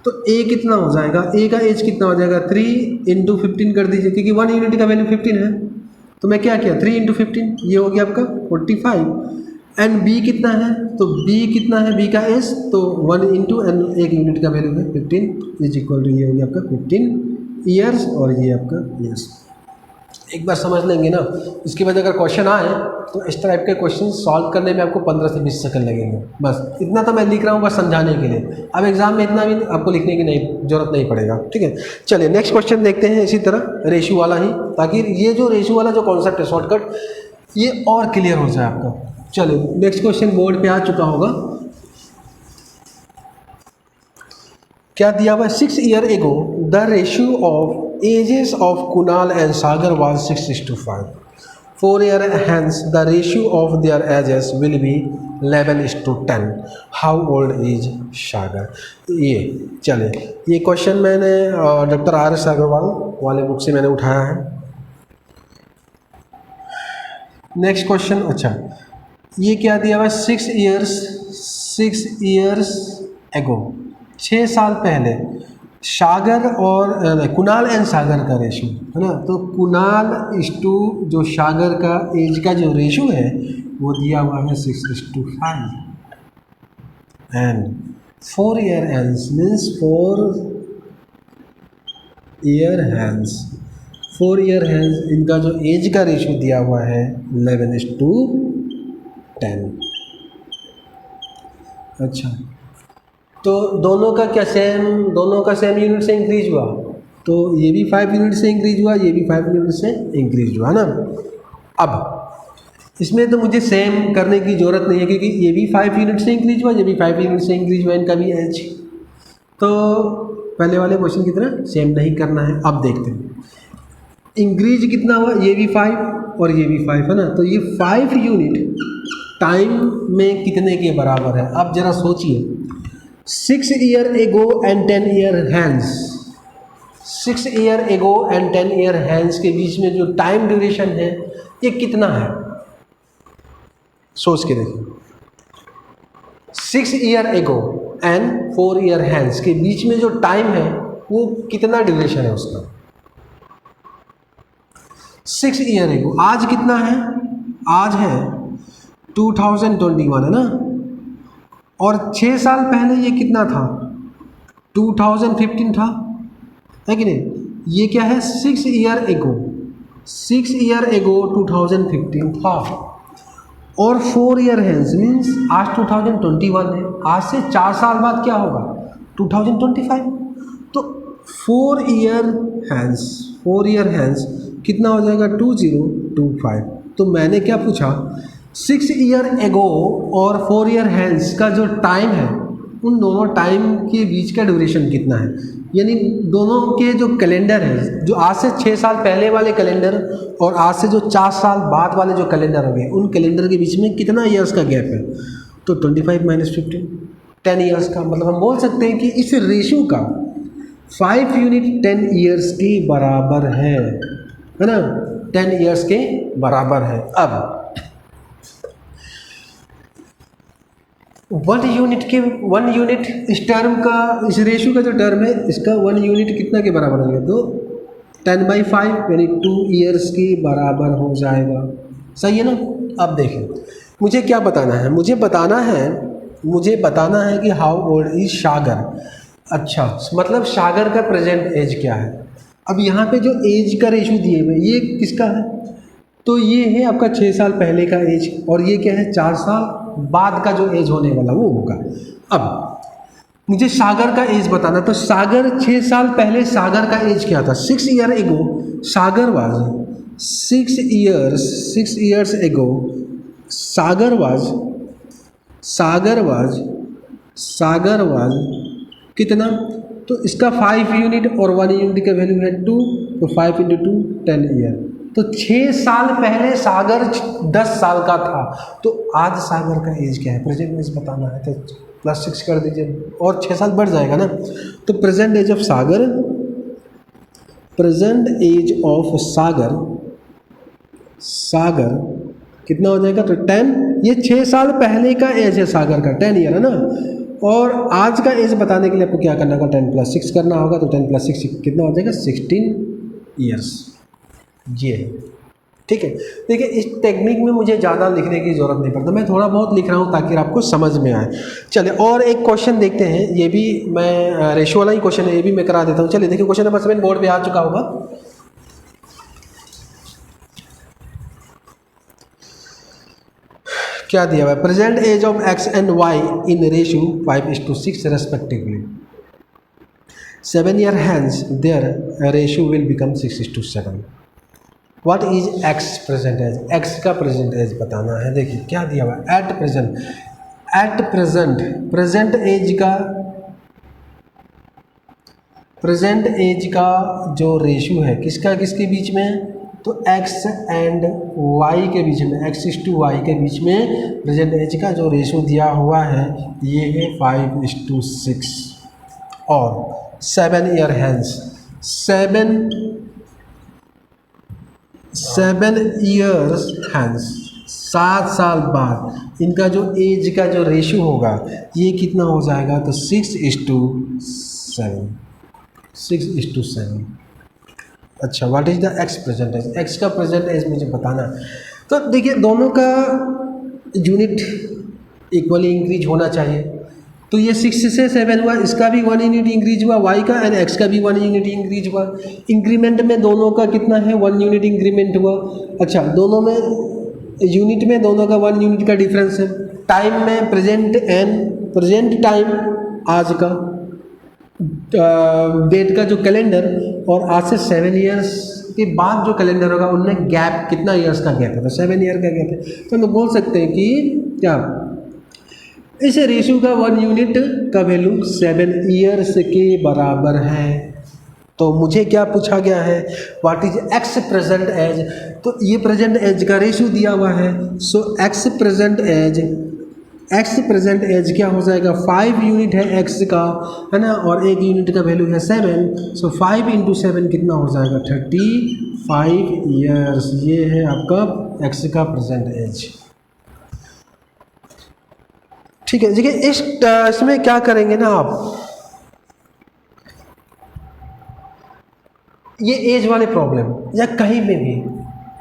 तो ए कितना हो जाएगा, ए का एज कितना हो जाएगा, 3 × 15 कर दीजिए, क्योंकि 1 यूनिट का वैल्यू 15 है। तो मैं क्या किया, 3 × 15, ये हो गया आपका 45। एंड बी कितना है, तो बी कितना है, बी का एज, तो 1 × एंड 1 यूनिट का वैल्यू है 15 इज इक्वल टू, ये हो गया आपका 15 ईयर्स, और ये आपका ईयर्स। एक बार समझ लेंगे ना, इसके बाद अगर क्वेश्चन आए तो इस टाइप के क्वेश्चन सॉल्व करने में आपको 15 से 20 सेकंड लगेंगे। बस इतना तो मैं लिख रहा हूँ बस समझाने के लिए। अब एग्जाम में इतना भी आपको लिखने की जरूरत नहीं पड़ेगा, ठीक है। चलिए नेक्स्ट क्वेश्चन देखते हैं, इसी तरह रेशियो वाला ही, ताकि ये जो रेशियो वाला जो कॉन्सेप्ट है शॉर्टकट, ये और क्लियर हो जाए आपका। चलिए नेक्स्ट क्वेश्चन बोर्ड पे आ चुका होगा, क्या दिया हुआ, 6 ईयर एगो the ratio of ages of Kunal and Sagar was 6:5. 4 year hence the ratio of their ages will be 11:10. How old is Sagar? ये चले, ये क्वेश्चन मैंने डॉक्टर RS अग्रवाल वाले बुक से मैंने उठाया है। नेक्स्ट क्वेश्चन, अच्छा ये क्या दिया हुआ, 6 6 ईयर्स एगो, 6 साल पहले सागर और कुणाल एंड सागर का रेशो है ना, तो कुणाल इस टू जो सागर का एज का जो रेशो है वो दिया हुआ है 6:5 and 4 year hence means 4 year hence इनका जो एज का रेशो दिया हुआ है 11:10। अच्छा, तो दोनों का सेम यूनिट से इंक्रीज हुआ, तो ये भी 5 यूनिट से इंक्रीज हुआ, ये भी 5 यूनिट से इंक्रीज हुआ ना। अब इसमें तो मुझे सेम करने की ज़रूरत नहीं है क्योंकि ये भी 5 यूनिट से इंक्रीज हुआ, ये भी 5 यूनिट से इंक्रीज हुआ, इनका भी एज। तो पहले वाले क्वेश्चन की तरह सेम नहीं करना है। अब देखते हैं इंक्रीज कितना हुआ, ये भी 5 और ये भी 5 है ना, तो ये 5 यूनिट टाइम में कितने के बराबर है। अब जरा सोचिए, 6 year ago and 10 year hence, 6 year ago and 10 year hence के बीच में जो टाइम ड्यूरेशन है ये कितना है, सोच के देखिए। 6 year ago and 4 year hence के बीच में जो टाइम है वो कितना ड्यूरेशन है उसका। 6 ईयर एगो आज कितना है, आज है 2021 है ना, और 6 साल पहले ये कितना था 2015 था, है कि नहीं। ये क्या है 6 ईयर एगो, 6 ईयर एगो 2015 था, और 4 ईयर हैंस मीन्स आज 2021 है, आज से 4 साल बाद क्या होगा 2025। तो 4 ईयर हैंस कितना हो जाएगा 2025। तो मैंने क्या पूछा 6 ईयर एगो और 4 ईयर हैंस का जो टाइम है उन दोनों टाइम के बीच का ड्यूरेशन कितना है, यानी दोनों के जो कैलेंडर है, जो आज से 6 साल पहले वाले कैलेंडर और आज से जो 4 साल बाद वाले जो कैलेंडर हो गए उन कैलेंडर के बीच में कितना ईयर्स का गैप है। तो 25 - 15 10 ईयर्स का, मतलब हम बोल सकते हैं कि इस रेशियो का 5 यूनिट 10 ईयर्स के बराबर है ना, 10 ईयर्स के बराबर है। अब 1 यूनिट इस टर्म का, इस रेशियो का जो टर्म है इसका 1 यूनिट कितना के बराबर हो जाएगा, तो 10/5 यानी 2 ईयर्स के बराबर हो जाएगा। सही है ना। अब देखें मुझे क्या बताना है, मुझे बताना है कि हाउ ओल्ड इज सागर। अच्छा, मतलब सागर का प्रेजेंट एज क्या है। अब यहाँ पे जो एज का रेशियो दिए हुए ये किसका है, तो ये है आपका 6 साल पहले का एज, और ये क्या है 4 साल बाद का जो एज होने वाला वो होगा। अब मुझे सागर का एज बताना, तो सागर 6 साल पहले सागर का एज क्या था 6 ईयर एगो सागर was 6 years ago Sagar was कितना, तो इसका 5 यूनिट और 1 यूनिट का वैल्यू है 2, तो 5 × 2 10 ईयर। तो 6 साल पहले सागर 10 साल का था, तो आज सागर का एज क्या है, प्रेजेंट एज बताना है, तो +6 कर दीजिए और 6 साल बढ़ जाएगा ना। तो प्रेजेंट एज ऑफ सागर कितना हो जाएगा, तो 10। ये 6 साल पहले का एज है सागर का, 10 ईयर है ना, और आज का एज बताने के लिए आपको क्या करना होगा 10 + 6 करना होगा, तो 10 + 6 कितना हो जाएगा 16 ईयर्स। ये ठीक है। देखिए इस टेक्निक में मुझे ज़्यादा लिखने की ज़रूरत नहीं पड़ता, मैं थोड़ा बहुत लिख रहा हूँ ताकि आपको समझ में आए। चलिए और एक क्वेश्चन देखते हैं, ये भी मैं रेशो वाला ही क्वेश्चन है, ये भी मैं करा देता हूँ। चलिए देखिए क्वेश्चन नंबर 7 बोर्ड पे आ चुका होगा। क्या दिया हुआ है, present age of x and y in ratio 5:6 respectively. 7 year hence their ratio will become 6:7। What is x present age, x का प्रेजेंट एज बताना है। देखिए क्या दिया हुआ है, एट प्रेजेंट एज का जो रेशियो है किसके बीच में, तो x एंड y के बीच में, x:y के बीच में प्रेजेंट एज का जो रेशियो दिया हुआ है ये है 5:6, और 7 ईयर हैंस 7 ईयर्स हैंस 7 साल बाद इनका जो एज का जो रेशियो होगा ये कितना हो जाएगा, तो 6:7, 6:7। अच्छा, what is the X present age, X का प्रेजेंट एज मुझे बताना। तो देखिए दोनों का यूनिट इक्वली इंक्रीज होना चाहिए, तो ये 6 से 7 हुआ, इसका भी 1 यूनिट इंक्रीज हुआ वाई का, एंड एक्स का भी 1 यूनिट इंक्रीज हुआ। इंक्रीमेंट में दोनों का कितना है, 1 यूनिट इंक्रीमेंट हुआ। अच्छा, दोनों में यूनिट में दोनों का 1 यूनिट का डिफरेंस है। टाइम में प्रेजेंट टाइम आज का डेट का जो कैलेंडर, और आज से 7 ईयर्स के बाद जो कैलेंडर होगा उनमें गैप कितना ईयर्स का गैप है, तो 7 ईयर का गैप है। तो हम बोल सकते हैं कि क्या इस रेशियो का 1 यूनिट का वैल्यू 7 ईयर्स के बराबर है। तो मुझे क्या पूछा गया है, what is X present age, तो ये प्रेजेंट एज का रेशियो दिया हुआ है। सो एक्स प्रेजेंट एज क्या हो जाएगा, 5 यूनिट है एक्स का, है ना, और 1 यूनिट का वैल्यू है 7। सो 5 × 7 कितना हो जाएगा, 35 ईयर्स। ये है आपका एक्स का प्रेजेंट एज। ठीक है, देखिए इसमें क्या करेंगे ना आप, ये एज वाले प्रॉब्लम या कहीं में भी,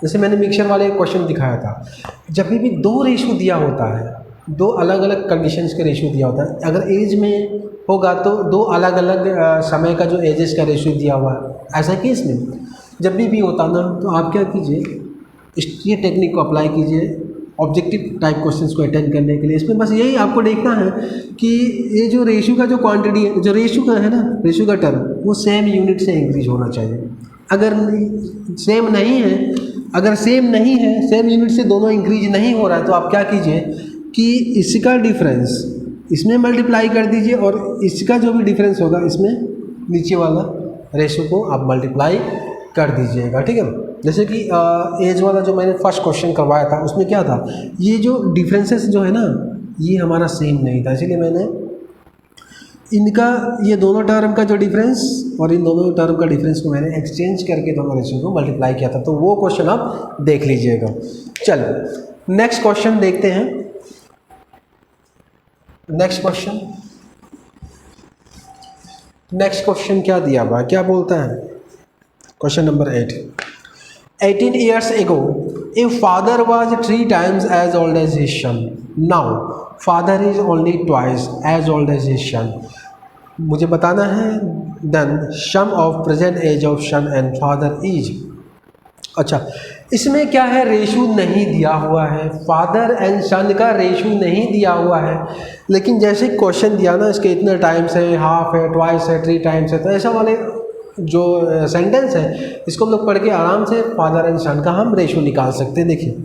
जैसे मैंने मिक्सचर वाले क्वेश्चन दिखाया था, जब भी 2 रेशियो दिया होता है, 2 अलग अलग कंडीशंस का रेशियो दिया होता है, अगर एज में होगा तो 2 अलग अलग समय का जो एजेस का रेशियो दिया हुआ है, ऐसा केस में जब भी होता ना, तो आप क्या कीजिए, ये टेक्निक को अप्लाई कीजिए ऑब्जेक्टिव टाइप क्वेश्चंस को अटेंड करने के लिए। इसमें बस यही आपको देखना है कि ये जो रेशियो का जो क्वांटिटी है, जो रेशियो का है ना, रेशियो का टर्म, वो सेम यूनिट से इंक्रीज होना चाहिए। अगर सेम नहीं है, सेम यूनिट से दोनों इंक्रीज नहीं हो रहा है, तो आप क्या कीजिए कि इसका डिफरेंस इसमें मल्टीप्लाई कर दीजिए, और इसका जो भी डिफरेंस होगा इसमें नीचे वाला रेशियो को आप मल्टीप्लाई कर दीजिएगा। ठीक है, जैसे कि एज वाला जो मैंने फर्स्ट क्वेश्चन करवाया था उसमें क्या था, ये जो डिफरेंसेस जो है ना, ये हमारा सेम नहीं था, इसीलिए मैंने इनका ये दोनों टर्म का जो डिफरेंस और इन दोनों टर्म का डिफरेंस को मैंने एक्सचेंज करके दोनों रेशियो को मल्टीप्लाई किया था। तो वो क्वेश्चन आप देख लीजिएगा। चलो नेक्स्ट क्वेश्चन देखते हैं। नेक्स्ट क्वेश्चन क्या दिया हुआ, क्या बोलता है, question number 8। 18 years ago, a father was 3 times as old as his son. Now, father is only twice as old as his son. मुझे बताना है then sum of present age of son and father is। अच्छा, इसमें क्या है, रेशू नहीं दिया हुआ है, फादर एंड सन का रेशू नहीं दिया हुआ है, लेकिन जैसे क्वेश्चन दिया ना, इसके इतने टाइम्स है, हाफ है, ट्वाइस है, 3 टाइम्स है, तो ऐसा वाले जो सेंटेंस है इसको हम लोग पढ़ के आराम से फादर एंड सन का हम रेशो निकाल सकते हैं। देखिए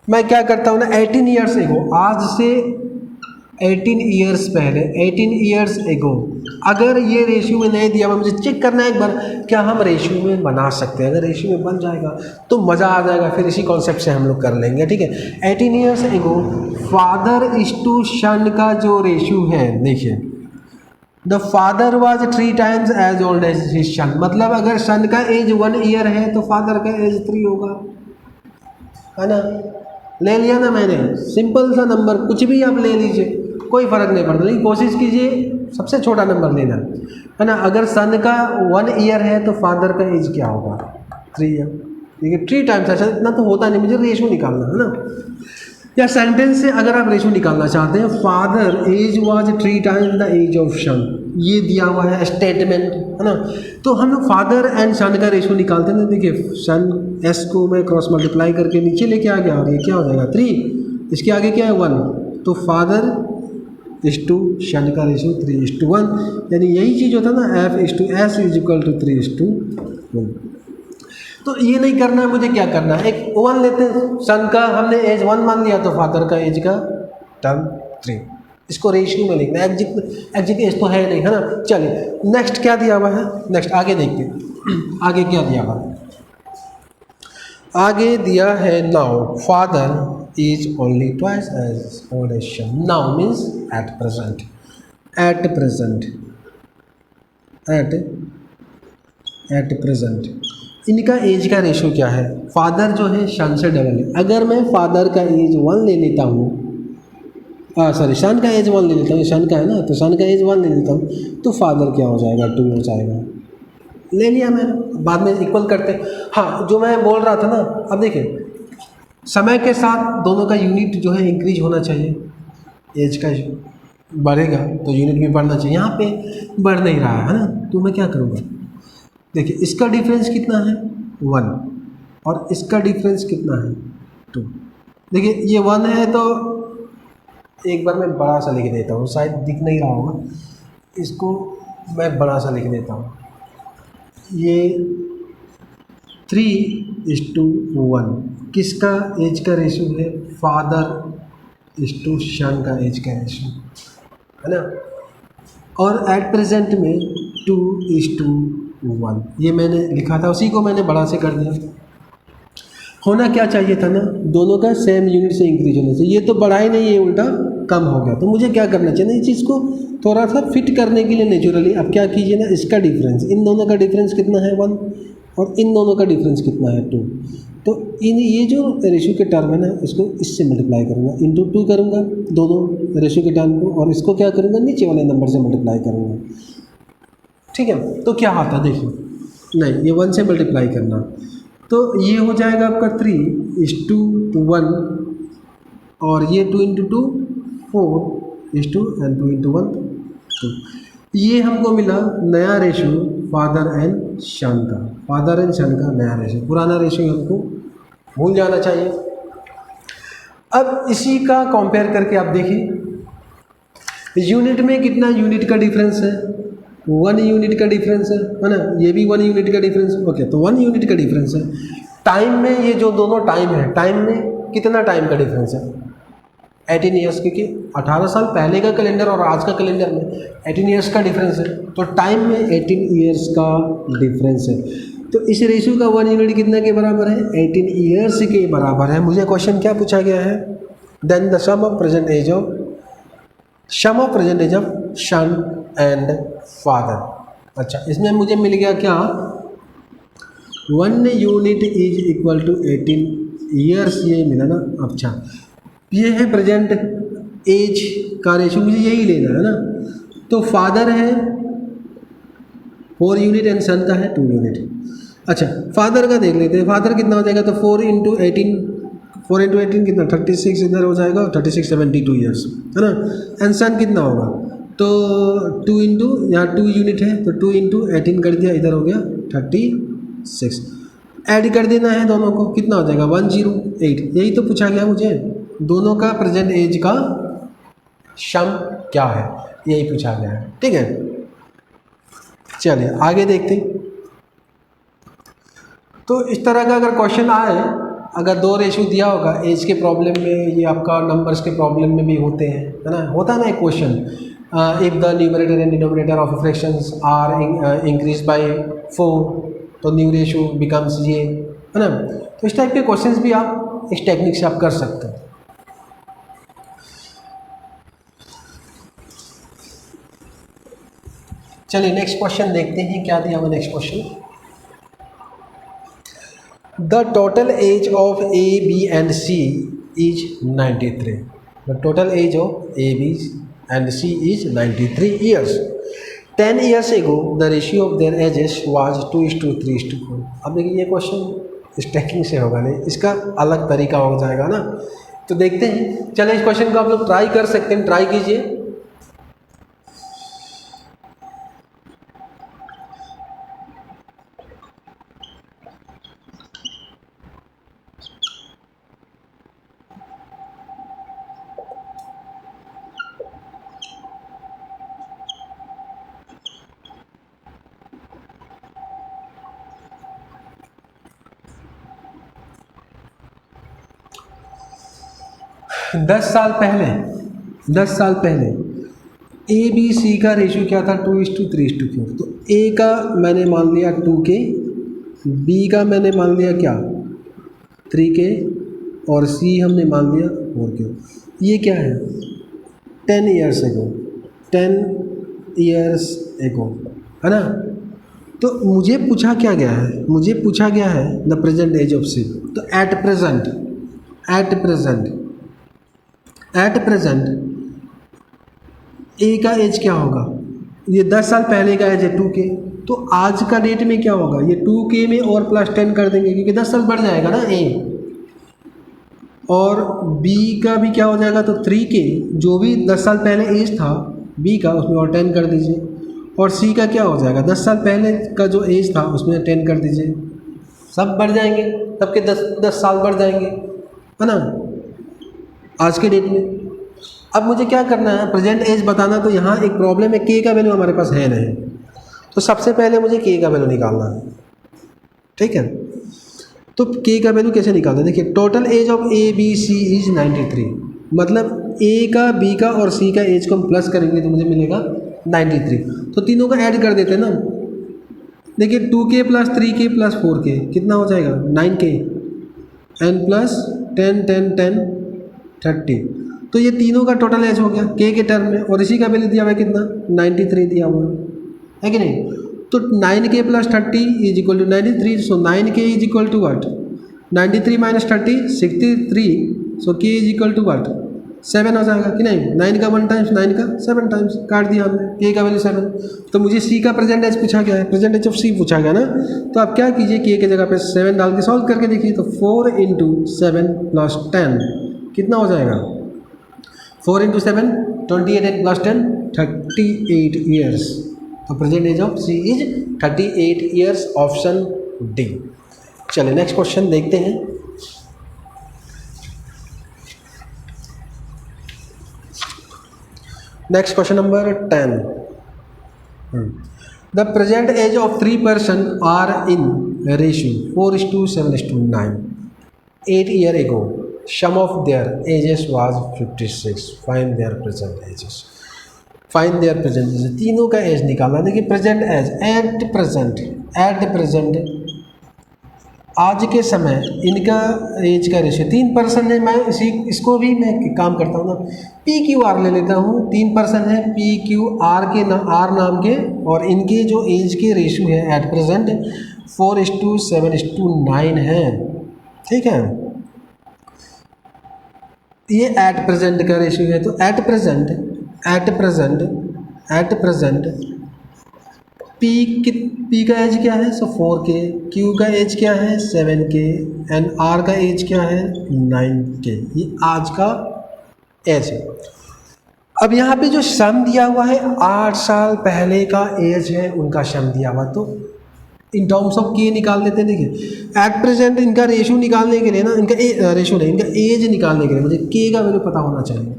मैं क्या करता हूँ ना, 18 ईयर्स एगो, आज से 18 ईयर्स पहले, 18 ईयर्स एगो, अगर ये रेशियो में नहीं दिया हुआ, मुझे चेक करना है एक बार क्या हम रेशियो में बना सकते हैं। अगर रेशियो में बन जाएगा तो मज़ा आ जाएगा, फिर इसी कॉन्सेप्ट से हम लोग कर लेंगे। ठीक है, 18 years ago father is to सन का जो रेशियो है, देखिए the father was 3 times as old as his son, मतलब अगर सन का एज 1 ईयर है तो फादर का एज 3 होगा, है ना। ले लिया ना मैंने, सिंपल सा नंबर, कुछ भी आप ले लीजिए, कोई फ़र्क नहीं पड़ता, लेकिन कोशिश कीजिए सबसे छोटा नंबर लेना, है ना। अगर सन का 1 ईयर है तो फादर का एज क्या होगा, 3 ईयर। ठीक है, 3 टाइम्स, ऐसा इतना तो होता नहीं, मुझे रेशो निकालना है ना। या सेंटेंस से अगर आप रेशो निकालना चाहते हैं, father age was 3 times the age of son, ये दिया हुआ है स्टेटमेंट, है ना। तो हम लोग फादर एंड सन का रेशो निकालते हैं। देखिए सन एस को मैं क्रॉस मल्टीप्लाई करके नीचे लेके आ गया, और ये क्या हो जाएगा 3, इसके आगे क्या है 1, तो फादर इज टू सन का रेशो 3:1, यानी यही चीज़ होता है ना, F is to S is equal to 3:1। तो ये नहीं करना है, मुझे क्या करना है, एक 1 लेते हैं, सन का हमने एज 1 मान लिया, तो फादर का एज का टर्म 3, इसको रेशियो में लिखना है, एग्जिट एज तो है नहीं, है ना। चलिए नेक्स्ट क्या दिया हुआ है, नेक्स्ट आगे देखते हैं आगे क्या दिया हुआ है। आगे दिया है now father is only twice as old as son. Now means at present, at present, इनका एज का रेशो क्या है? फादर जो है सन से डबल है। अगर मैं फादर का एज 1 ले लेता हूँ, सॉरी सन का एज 1 ले लेता हूँ, सन का है ना, तो सन का एज 1 ले लेता हूँ तो फादर क्या हो जाएगा? 2 हो जाएगा। ले लिया मैंने, बाद में इक्वल करते। हाँ, जो मैं बोल रहा था ना, अब देखिए समय के साथ दोनों का यूनिट जो है इंक्रीज होना चाहिए। एज का बढ़ेगा तो यूनिट भी बढ़ना चाहिए। यहाँ पे बढ़ नहीं रहा है ना, तो मैं क्या करूँगा? देखिए इसका डिफरेंस कितना है? 1, और इसका डिफरेंस कितना है? 2। देखिए ये 1 है तो एक बार मैं बड़ा सा लिख देता हूँ, शायद दिख नहीं रहा होगा, इसको मैं बड़ा सा लिख देता हूँ। ये 3:1 किसका एज का रेशो है? फादर टू सन का एज का रेशो है ना। और एट प्रेजेंट में 2:1 ये मैंने लिखा था, उसी को मैंने बड़ा से कर दिया। होना क्या चाहिए था ना, दोनों का सेम यूनिट से इंक्रीज होना चाहिए। ये तो बढ़ा ही नहीं, ये उल्टा कम हो गया। तो मुझे क्या करना चाहिए ना, इस चीज़ को थोड़ा सा फिट करने के लिए नेचुरली अब क्या कीजिए ना, इसका डिफरेंस, इन दोनों का डिफरेंस कितना है? 1, और इन दोनों का डिफरेंस कितना है? 2। तो इन ये जो रेशियो के टर्म है ना, इसको इससे मल्टीप्लाई करूँगा, इंटू 2 करूँगा दोनों रेशियो के टर्म को, और इसको क्या करूँगा? नीचे वाले नंबर से मल्टीप्लाई करूँगा। ठीक है, तो क्या आता देखिए, नहीं ये 1 से मल्टीप्लाई करना, तो ये हो जाएगा आपका 3:1, और ये 2 × 2 4 and 2 × 1 2। ये हमको मिला नया रेशियो फादर एंड सन का, फादर एंड सन का नया रेशियो। पुराना रेशियो हमको भूल जाना चाहिए। अब इसी का कंपेयर करके आप देखिए यूनिट में कितना यूनिट का डिफरेंस है? 1 यूनिट का डिफरेंस है ना, ये भी 1 यूनिट का डिफरेंस। ओके, तो 1 यूनिट का डिफरेंस है। टाइम में ये जो दोनों टाइम है, टाइम में कितना टाइम का डिफरेंस है? 18 ईयर्स, क्योंकि 18 साल पहले का कैलेंडर और आज का कैलेंडर में 18 ईयर्स का डिफरेंस है। तो टाइम में 18 ईयर्स का डिफरेंस है। तो इस रेशियो का 1 यूनिट कितने के बराबर है? 18 ईयर्स के बराबर है। मुझे क्वेश्चन क्या पूछा गया है? Then the sum of present age of son and father. अच्छा, इसमें मुझे मिल गया क्या? 1 unit is equal to 18 years, ये मिला ना। अच्छा, ये है प्रेजेंट एज का रेशियो, मुझे यही लेना है ना। तो फादर है 4 यूनिट एंड सन का है 2 यूनिट। अच्छा, फादर का देख लेते हैं, फादर कितना हो जाएगा? तो 4 × 18 कितना? 36 इधर हो जाएगा, 36 72 ईयर्स है ना। एंड सन कितना होगा? तो 2 यहाँ 2 यूनिट है तो 2 × 18 कर दिया, इधर हो गया 36। ऐड कर देना है दोनों को, कितना हो जाएगा? 108। यही तो पूछा गया मुझे, दोनों का प्रेजेंट एज का सम क्या है, यही पूछा गया है। ठीक है, चलिए आगे देखते हैं। तो इस तरह का अगर क्वेश्चन आए, अगर 2 रेशियो दिया होगा एज के प्रॉब्लम में, ये आपका नंबर्स के प्रॉब्लम में भी होते हैं, है ना। होता है ना एक question, if the numerator and denominator of fractions are increase by 4 तो न्यू रेशियो बिकम्स ये, है ना। तो इस टाइप के क्वेश्चंस भी आप इस टेक्निक से आप कर सकते हैं। चलिए नेक्स्ट क्वेश्चन देखते हैं, क्या दिया हुआ next question. The total age of A B and C is 93। The total age of A B and C is 93 years. 10 years ago the ratio of their ages was 2:3:4। अब देखिए ये question इस technique से होगा नहीं, इसका अलग तरीका हो जाएगा ना। तो देखते हैं, चलिए इस क्वेश्चन को आप लोग ट्राई कर सकते हैं, ट्राई कीजिए। दस साल पहले ए बी सी का रेशियो क्या था? 2:3:4। तो ए का मैंने मान लिया 2K, बी का मैंने मान लिया क्या 3K, और सी हमने मान लिया 4K। ये क्या है? 10 ईयर्स एगो है ना। तो मुझे पूछा क्या गया है, मुझे पूछा गया है द प्रेजेंट एज ऑफ सी। तो एट प्रेजेंट ए का एज क्या होगा, ये 10 साल पहले का एज है 2K, तो आज का डेट में क्या होगा, ये 2K में और +10 कर देंगे क्योंकि 10 साल बढ़ जाएगा ना ए, और बी का भी क्या हो जाएगा, तो 3K जो भी 10 साल पहले एज था बी का उसमें और 10 कर दीजिए, और सी का क्या हो जाएगा, 10 साल पहले का जो एज था उसमें 10 कर दीजिए, सब बढ़ जाएंगे, सबके 10 साल बढ़ जाएंगे, है ना, आज के डेट में। अब मुझे क्या करना है, प्रेजेंट एज बताना। तो यहाँ एक प्रॉब्लम है, के का वैल्यू हमारे पास है नहीं, तो सबसे पहले मुझे के का वैल्यू निकालना है, ठीक है। तो के का वैल्यू कैसे निकालना है, देखिए total age of A B C is 93, मतलब ए का बी का और सी का एज को हम प्लस करेंगे तो मुझे मिलेगा 93। तो तीनों का ऐड कर देते हैं ना, देखिए 2K + 3K + 4K कितना हो जाएगा 9K, एन प्लस 10 10 10 30। तो ये तीनों का टोटल एज हो गया के टर्म में, और इसी का वैल्यू दिया हुआ है कितना 93 दिया हुआ है कि नहीं। तो 9K + 30 = 93, so 9K = what, 93 - 30 63, so K = what 7 हो जाएगा कि नहीं। 9 का 1 टाइम्स 9 का 7 टाइम्स काट दिया हमने, के का वैल्यू 7। तो मुझे सी का प्रेजेंट एज पूछा गया है, प्रेजेंट एज ऑफ सी पूछा गया ना, तो आप क्या कीजिए के जगह पे 7 डाल के सॉल्व करके देखिए। तो 4 × 7 + 10 कितना हो जाएगा, 4 × 7 28 and +10 38 ईयर्स। तो present age of C is 38 years, option D. चलिए नेक्स्ट क्वेश्चन देखते हैं। Next question number 10। The present age of 3 person are in ratio 4:7:9 8 years ago. Sum of their ages was 56. Find their present ages. Find their present ages. तीनों का as निकालना। देखिए present as at present आज के समय इनका age का ratio 3 person है। मैं इसको भी मैं काम करता हूँ ना, PQR ले लेता हूँ। 3 पर्सन है, PQR के आर नाम के, और इनके जो एज के रेशियो है एट प्रेजेंट 4:7:9 है, ठीक है। ये एट प्रेजेंट का रेशियो है। तो एट प्रेजेंट पी का एज क्या है, सो 4K, क्यू का एज क्या है 7K, एंड आर का एज क्या है 9K। ये आज का एज है। अब यहाँ पे जो सम दिया हुआ है 8 साल पहले का एज है उनका सम दिया हुआ, तो इन टर्म्स ऑफ के निकाल देते हैं। देखिए एट प्रेजेंट इनका रेशियो निकालने के लिए ना, इनका रेशियो नहीं, इनका एज निकालने के लिए मुझे के का वैल्यू पता होना चाहिए।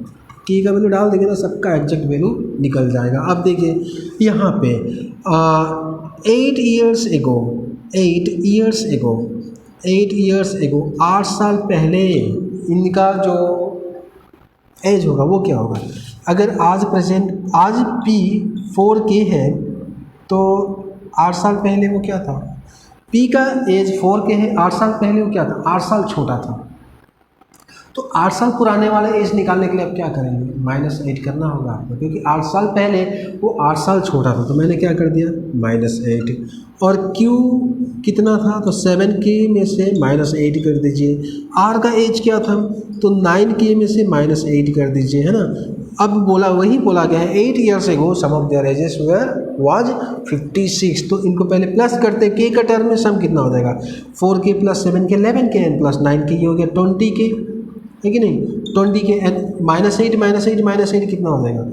के का वैल्यू डाल देंगे ना, सबका एग्जैक्ट वैल्यू निकल जाएगा। अब देखिए यहाँ पे 8 years ago 8 साल पहले इनका जो एज होगा वो क्या होगा। अगर आज P 4K है तो 8 साल पहले वो क्या था, P का एज 4K है, 8 साल पहले वो क्या था, 8 साल छोटा था। तो 8 साल पुराने वाले एज निकालने के लिए आप क्या करेंगे, -8 करना होगा आपको, क्योंकि 8 साल पहले वो 8 साल छोटा था। तो मैंने क्या कर दिया -8, और Q कितना था, तो 7K में से -8 कर दीजिए। R का एज क्या था, तो 9K में से -8 कर दीजिए, है ना। अब वही बोला गया है 8 years ago sum of their ages was 56। तो इनको पहले प्लस करते हैं, K का टर्म में सम कितना हो जाएगा, 4K + 7K 11K and plus 9K, ये हो गया 20K, है कि नहीं। 20K एंड -8 कितना हो जाएगा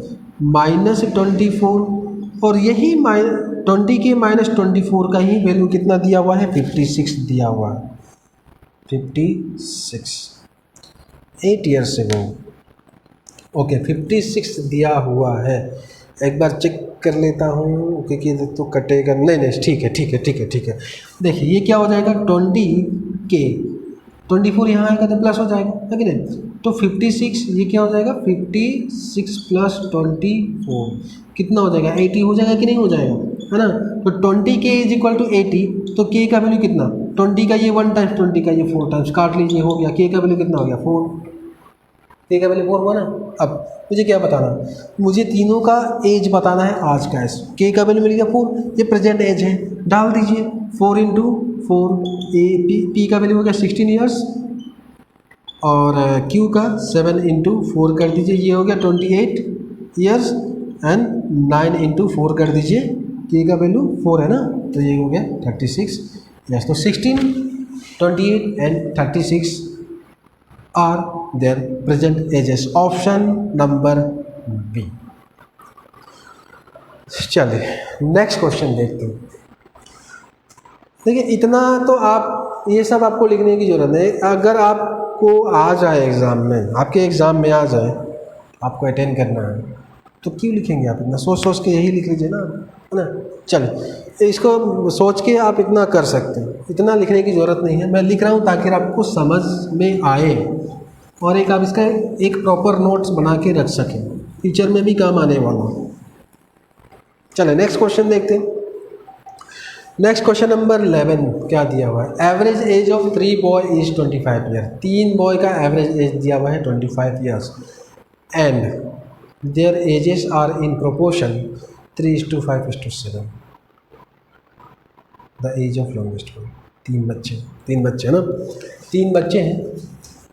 -24, और यही 20K - 24 का ही वैल्यू कितना दिया हुआ है 56 दिया हुआ है, 56 8 years ago, ओके 56 दिया हुआ है। एक बार चेक कर लेता हूँ क्योंकि तो कटेगा नहीं, ठीक है। देखिए ये क्या हो जाएगा 20K, 24 यहाँ आएगा तो प्लस हो जाएगा, है कि नहीं। तो 56 ये क्या हो जाएगा 56 + 24 कितना हो जाएगा 80 हो जाएगा कि नहीं हो जाएगा, है ना। तो 20K = 80, तो K का वैल्यू कितना, 20 का ये 1 टाइम्स 20 का ये 4 टाइम्स काट लीजिए, हो गया K का वैल्यू कितना हो गया 4। के का वैल्यू 4 हुआ ना। अब मुझे क्या बताना, मुझे तीनों का एज बताना है आज का। के का वैल्यू मिल गया 4, ये प्रेजेंट एज है, डाल दीजिए 4 इंटू 4, ए पी का वैल्यू हो गया 16 ईयर्स, और क्यू का 7 इंटू 4 कर दीजिए, ये हो गया 28 ईयर्स, एंड 9 इंटू 4 कर दीजिए, के का वैल्यू 4 है ना, तो ये हो गया 36 ईयर्स। तो 16, 28 and 36 are their present ages. Option number B. चलिए नेक्स्ट क्वेश्चन देखते हैं। देखिए इतना तो आप, ये सब आपको लिखने की ज़रूरत नहीं। अगर आपको आ जाए एग्ज़ाम में, आपके एग्ज़ाम में आ जाए, आपको अटेंड करना है, तो क्यों लिखेंगे आप इतना? सोच सोच के यही लिख लीजिए ना, है ना। चलिए इसको सोच के आप इतना कर सकते हैं, इतना लिखने की ज़रूरत नहीं है। मैं लिख रहा हूँ ताकि आपको समझ में आए, और एक आप इसका एक प्रॉपर नोट्स बना के रख सकें, फ्यूचर में भी काम आने वाला हो। चलिए नेक्स्ट क्वेश्चन देखते हैं। नेक्स्ट क्वेश्चन नंबर 11 क्या दिया हुआ है? Average age of 3 boy is 25 year. 3 boy का एवरेज एज दिया हुआ है 25 years, and their ages are in proportion 3:5:7। The age of longest boy. तीन बच्चे ना,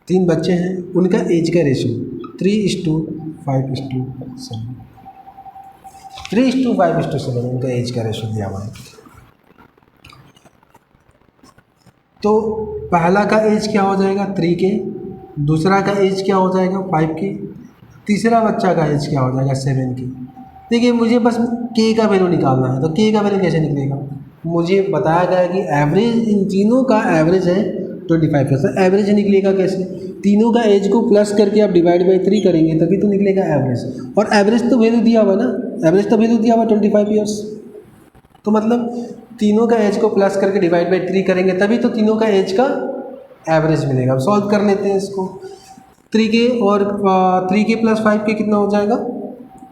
तीन बच्चे हैं, उनका एज का रेशियो 3:5:7। 3:5:7 उनका एज का रेशियो दिया हुआ है। तो पहला का एज क्या हो जाएगा 3 के, दूसरा का एज क्या हो जाएगा 5 के, तीसरा बच्चा का एज क्या हो जाएगा 7 के। देखिए मुझे बस के का वैल्यू निकालना है, तो के का वैल्यू कैसे निकलेगा? मुझे बताया गया कि एवरेज, इन तीनों का एवरेज है 25%। एवरेज निकलेगा कैसे? तीनों का एज को प्लस करके आप डिवाइड बाई 3 करेंगे तभी तो निकलेगा एवरेज, और एवरेज तो वैल्यू दिया हुआ ना, एवरेज तो वैल्यू दिया हुआ 25 ईयर्स। तो मतलब तीनों का एज को प्लस करके डिवाइड बाई 3 करेंगे तभी तो तीनों का एज का एवरेज मिलेगा। अब सॉल्व कर लेते हैं इसको। 3 के और 3 के प्लस 5 के कितना हो जाएगा?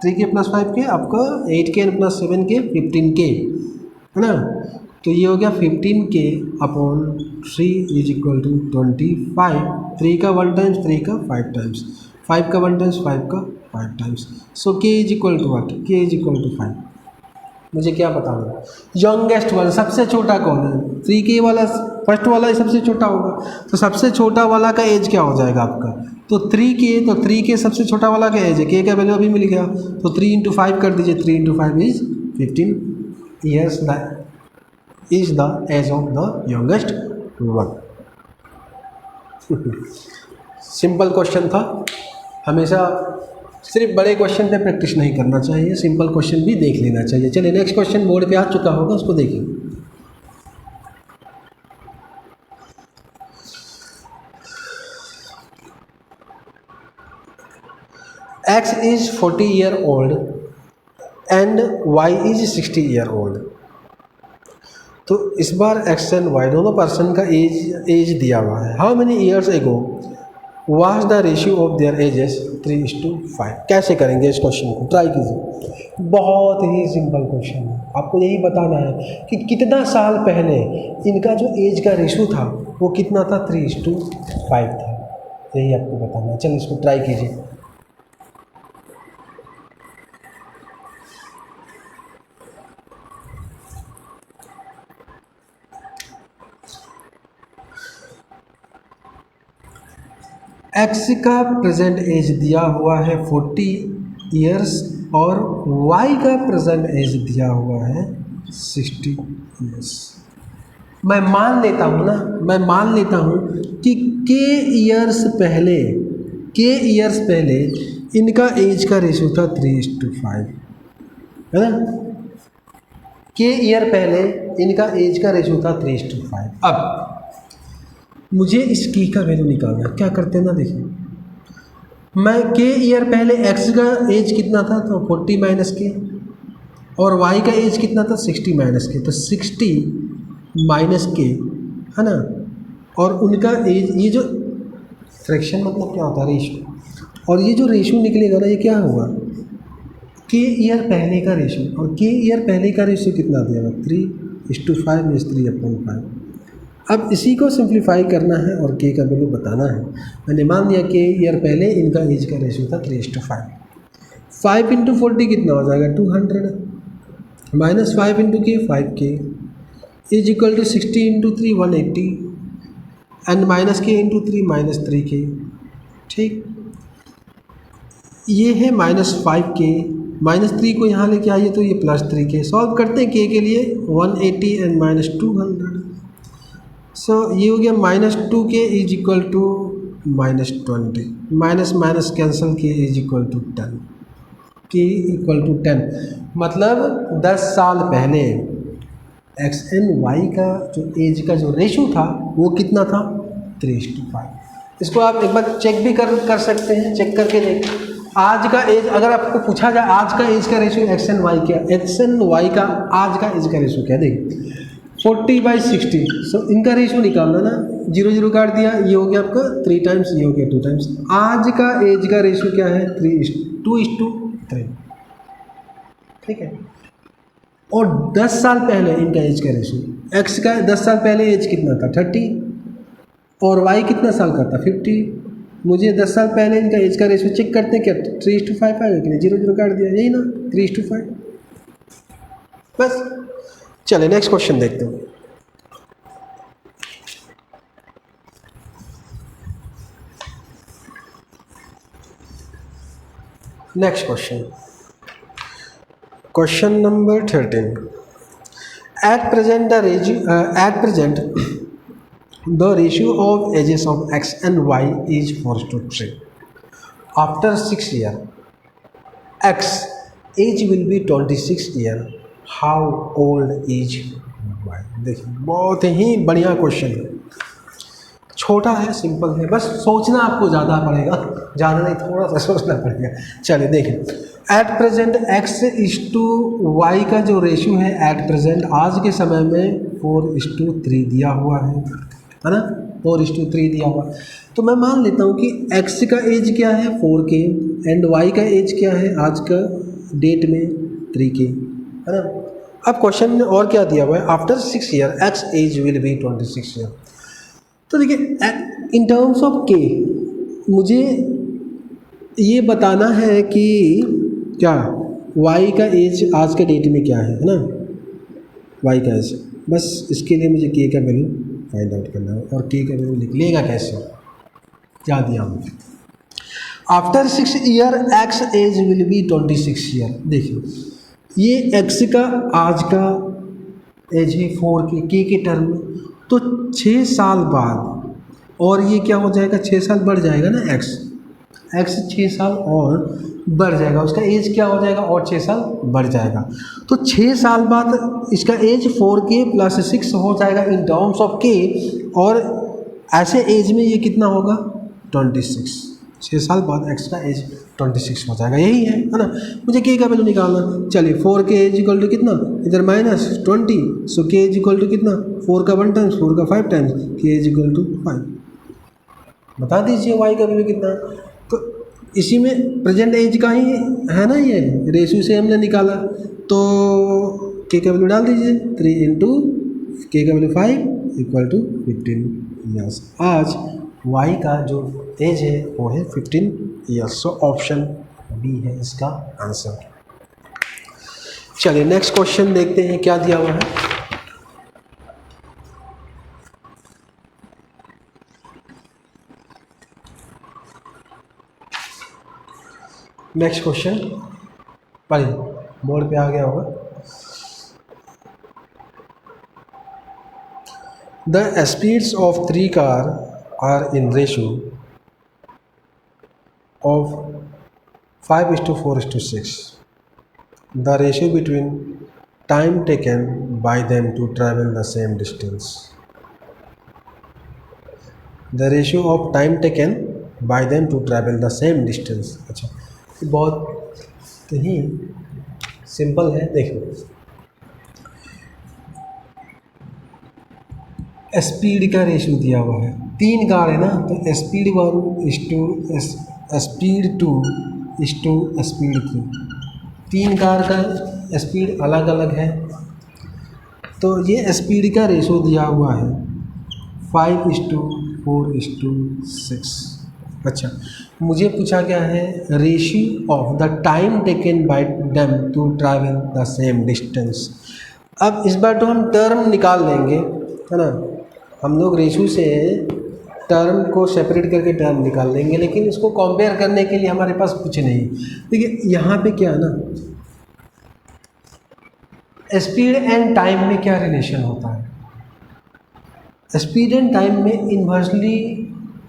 3 के प्लस 5 के आपका 8 के प्लस 7 के 15 के, है ना। तो ये हो गया 15 के अपॉन 3 इज इक्वल टू 25। 3 का 1 टाइम्स, 3 का 5 टाइम्स, 5 का 1 टाइम्स, 5 का 5 टाइम्स। सो के इज इक्वल टू व्हाट? के इज इक्वल टू 5। मुझे क्या बताना है? यंगेस्ट वाला सबसे छोटा कौन है? 3 के वाला, फर्स्ट वाला ही सबसे छोटा होगा, तो सबसे छोटा वाला का एज क्या हो जाएगा आपका? तो 3 के सबसे छोटा वाला का एज है, के का वैल्यू अभी मिल गया, तो 3 × 5 कर दीजिए, 3 × 5 is 15 years is the age of the youngest one. Simple question था। हमेशा सिर्फ बड़े क्वेश्चन पे प्रैक्टिस नहीं करना चाहिए, सिंपल क्वेश्चन भी देख लेना चाहिए। चलिए नेक्स्ट क्वेश्चन बोर्ड पे आ चुका होगा, उसको देखिए। X is 40 year old and Y is 60 year old। तो इस बार X एंड Y दोनों पर्सन का एज दिया हुआ है। How many years ago was the ratio of their edges 3:5। कैसे करेंगे इस क्वेश्चन को? ट्राई कीजिए। बहुत ही सिंपल क्वेश्चन है, आपको यही बताना है कि कितना साल पहले इनका जो एज का रेशियो था वो कितना था, 3:5 था। यही आपको बताना है। चलिए इसको ट्राई कीजिए। एक्स का प्रेजेंट एज दिया हुआ है 40 ईयर्स और वाई का प्रेजेंट एज दिया हुआ है 60 ईयर्स। मैं मान लेता हूँ कि के ईयर्स पहले इनका एज का रेशियो था 3:5, है ना। के ईयर पहले इनका एज का रेशियो था 3:5। अब मुझे इस की का वैल्यू निकालना है। क्या करते हैं ना, देखिए मैं के ईयर पहले एक्स का एज कितना था, तो 40 माइनस के, और वाई का एज कितना था 60 माइनस के, तो 60 माइनस के, है ना। और उनका एज, ये जो फ्रैक्शन मतलब क्या होता है, रेशियो, और ये जो रेशियो निकलेगा ना, ये क्या होगा, के ईयर पहले का रेशियो। और के ईयर पहले का रेशियो कितना दिया हुआ 3:5 -3/5। अब इसी को सिंप्लीफाई करना है और के का वैल्यू बताना है। मैंने मान लिया कि ईयर पहले इनका एज का रेशियो था 3:5। 5 इंटू 40 कितना हो जाएगा 200, minus 5 into K 5K is equal to 60 into 3 180 and minus K into 3 -3K। ठीक, ये है -5K, -3 को यहाँ लेके आइए तो ये +3K। सॉल्व करते हैं K के लिए 180 एंड -200। सो ये हो गया -2K is equal to -20, minus minus cancel K is equal to 10, K equal to 10। मतलब 10 साल पहले एक्स एन वाई का जो एज का जो रेशो था वो कितना था 3:5। इसको आप एक बार चेक भी कर सकते हैं, चेक करके देख। आज का एज अगर आपको पूछा जाए आज का एज का रेशो एक्स एन वाई क्या, एक्स एन वाई का आज का एज का रेशो क्या, देख 40/60। सो इनका रेशो निकालना ना, 0 0 काट दिया, ये हो गया आपका 3 टाइम्स, ये हो गया 2 टाइम्स। आज का एज का रेशो क्या है 2:3। ठीक है, और 10 साल पहले इनका एज का रेशो, एक्स का 10 साल पहले एज कितना था 30 और वाई कितना साल का था 50। मुझे 10 साल पहले इनका एज का रेशो चेक करते हैं क्या 3:5 आएगा कि नहीं, 0 0 काट दिया, यही ना 3:5। बस चले नेक्स्ट क्वेश्चन देखते हैं। Next question number 13। At present the ratio of ages of x and y is 4:3. After 6 years, x age will be 26 year. How old is y? देखिए बहुत ही बढ़िया क्वेश्चन है, छोटा है, सिंपल है, बस सोचना आपको ज़्यादा पड़ेगा, ज़्यादा नहीं थोड़ा सा सोचना पड़ेगा। चलिए देखें, at present X is to Y का जो रेशियो है एट प्रेजेंट आज के समय में 4:3 दिया हुआ है ना, 4:3 दिया हुआ। तो मैं मान लेता हूँ कि एक्स का एज क्या है 4K एंड वाई का एज क्या है आज का डेट में 3K, है ना। अब क्वेश्चन में और क्या दिया हुआ है, after 6 year X age will be 26 year. तो देखिए इन टर्म्स ऑफ के मुझे ये बताना है कि क्या वाई का एज आज के डेट में क्या है ना, वाई का एज, बस इसके लिए मुझे के का वैल्यू फाइंड आउट करना है। और के का वैल्यू निकलेगा कैसे, क्या दिया मुझे, after 6 year X age will be 26 year. देखिए ये एक्स का आज का एज है 4K के टर्म में, तो 6 साल बाद और ये क्या हो जाएगा 6 साल बढ़ जाएगा ना, एक्स 6 साल और बढ़ जाएगा, उसका एज क्या हो जाएगा और 6 साल बढ़ जाएगा। तो 6 साल बाद इसका एज 4K + 6 हो जाएगा इन टर्म्स ऑफ के, और ऐसे एज में ये कितना होगा 26। 6 साल बाद एक्स का एज 26 हो जाएगा, यही है ना। मुझे के का वैल्यू निकालना, चलिए 4K एज इक्वल टू कितना, इधर -20, सो के एज इक्वल टू कितना 4 का 1 टाइम्स 4 का 5 टाइम्स, के एज इक्वल टू 5। बता दीजिए वाई का वैल्यू कितना है। तो इसी में प्रेजेंट एज का ही है ना, ये रेशियो से हमने निकाला, तो के का वैल्यू डाल दीजिए 3 इंटू के का वैल्यू 5 इक्वल टू 15 ईयर्स। आज वाई का जो एज है वो है 15 ईयर्स। सो ऑप्शन बी है इसका आंसर। चलिए नेक्स्ट क्वेश्चन देखते हैं क्या दिया हुआ है। नेक्स्ट क्वेश्चन पढ़िए, बोर्ड पे आ गया होगा। The speeds of 3 car are in ratio of 5:4:6. The ratio between time taken by them to travel the same distance. The ratio of time taken by them to travel the same distance. अच्छा, बहुत ही simple है, देखो speed का ratio दिया हुआ है, 3 car है ना, तो स्पीड 1:2 स्पीड 2:2 स्पीड 3। 3 कार का स्पीड अलग अलग है, तो ये स्पीड का रेशो दिया हुआ है 5:4:6। अच्छा, मुझे पूछा गया है ratio of the time taken by them to travel the same distance. अब इस बार तो हम टर्म निकाल लेंगे, है ना। हम लोग रेशियो से टर्म को सेपरेट करके टर्म निकाल लेंगे, लेकिन इसको कंपेयर करने के लिए हमारे पास कुछ नहीं। देखिए यहाँ पे क्या है ना, स्पीड एंड टाइम में क्या रिलेशन होता है। स्पीड एंड टाइम में इन्वर्सली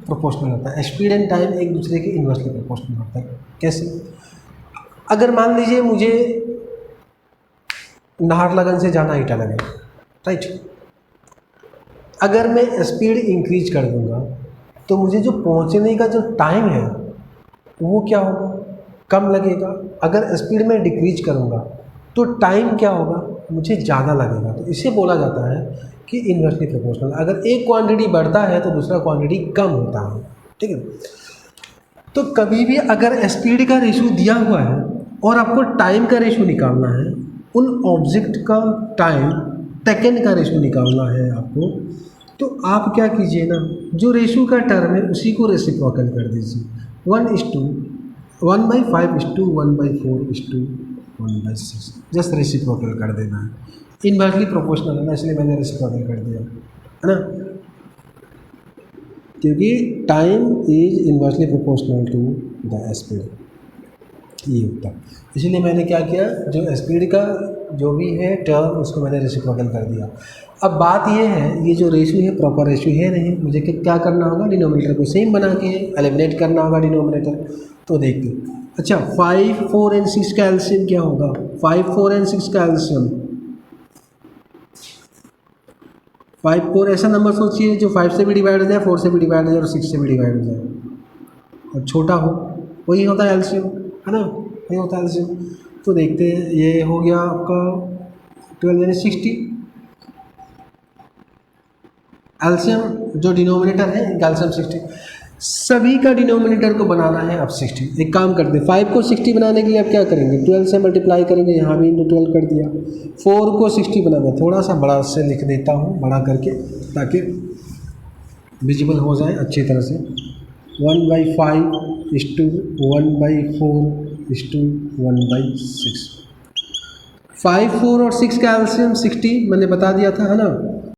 प्रोपोर्शनल होता है। स्पीड एंड टाइम एक दूसरे के इन्वर्सली प्रोपोर्शनल होता है। कैसे? अगर मान लीजिए मुझे नाहरलगुन से जाना ईटानगर, राइट। अगर मैं स्पीड इंक्रीज कर दूंगा तो मुझे जो पहुंचने का जो टाइम है वो क्या होगा, कम लगेगा। अगर स्पीड में डिक्रीज करूंगा तो टाइम क्या होगा, मुझे ज़्यादा लगेगा। तो इसे बोला जाता है कि इन्वर्सली प्रोपोर्शनल। अगर एक क्वांटिटी बढ़ता है तो दूसरा क्वांटिटी कम होता है, ठीक है। तो कभी भी अगर स्पीड का रेशियो दिया हुआ है और आपको टाइम का रेशियो निकालना है, उन ऑब्जेक्ट का टाइम टेकन का रेशियो निकालना है आपको, तो आप क्या कीजिए ना, जो रेशियो का टर्म है उसी को रेसिप्रोकल कर दीजिए। 1:1/4:1/6 जस्ट रेसिप्रोकल कर देना है। इनवर्सली प्रोपोर्शनल है ना, इसलिए मैंने रेसिप्रोकल कर दिया, है ना, क्योंकि time is inversely proportional to the speed, ये होता है। इसीलिए मैंने क्या किया, जो स्पीड का जो भी है टर्म उसको मैंने रेसिप्रोकल कर दिया। अब बात ये है, ये जो रेशियो है प्रॉपर रेशियो है नहीं, मुझे क्या करना होगा, डिनोमिनेटर को सेम बना के एलिमिनेट करना होगा डिनोमिनेटर। तो देखते हैं। अच्छा, 5, 4 और 6 का एलसीएम क्या होगा? 5, 4 और 6 का एलसीएम 5, 4 ऐसा नंबर सोचिए जो 5 से भी डिवाइड हो जाए, 4 से भी डिवाइड हो जाए और 6 से भी डिवाइड हो जाए और छोटा हो, वही होता है एलसीएम, है ना, वही होता है एलसीएम। तो देखते हैं, ये हो गया आपका 12 यानी 60। एलसीएम जो डिनोमिनेटर है इनका एलसीएम 60। सभी का डिनोमिनेटर को बनाना है अब 60। एक काम करते हैं, 5 को 60 बनाने के लिए आप क्या करेंगे, 12 से मल्टीप्लाई करेंगे, यहाँ भी 12 कर दिया। 4 को 60 बनाना, थोड़ा सा बड़ा से लिख देता हूँ, बड़ा करके, ताकि विजिबल हो जाए अच्छी तरह से। 1/5:1/4:1/6। 5, 4 और 6 का एलसीएम 60 मैंने बता दिया था, है ना।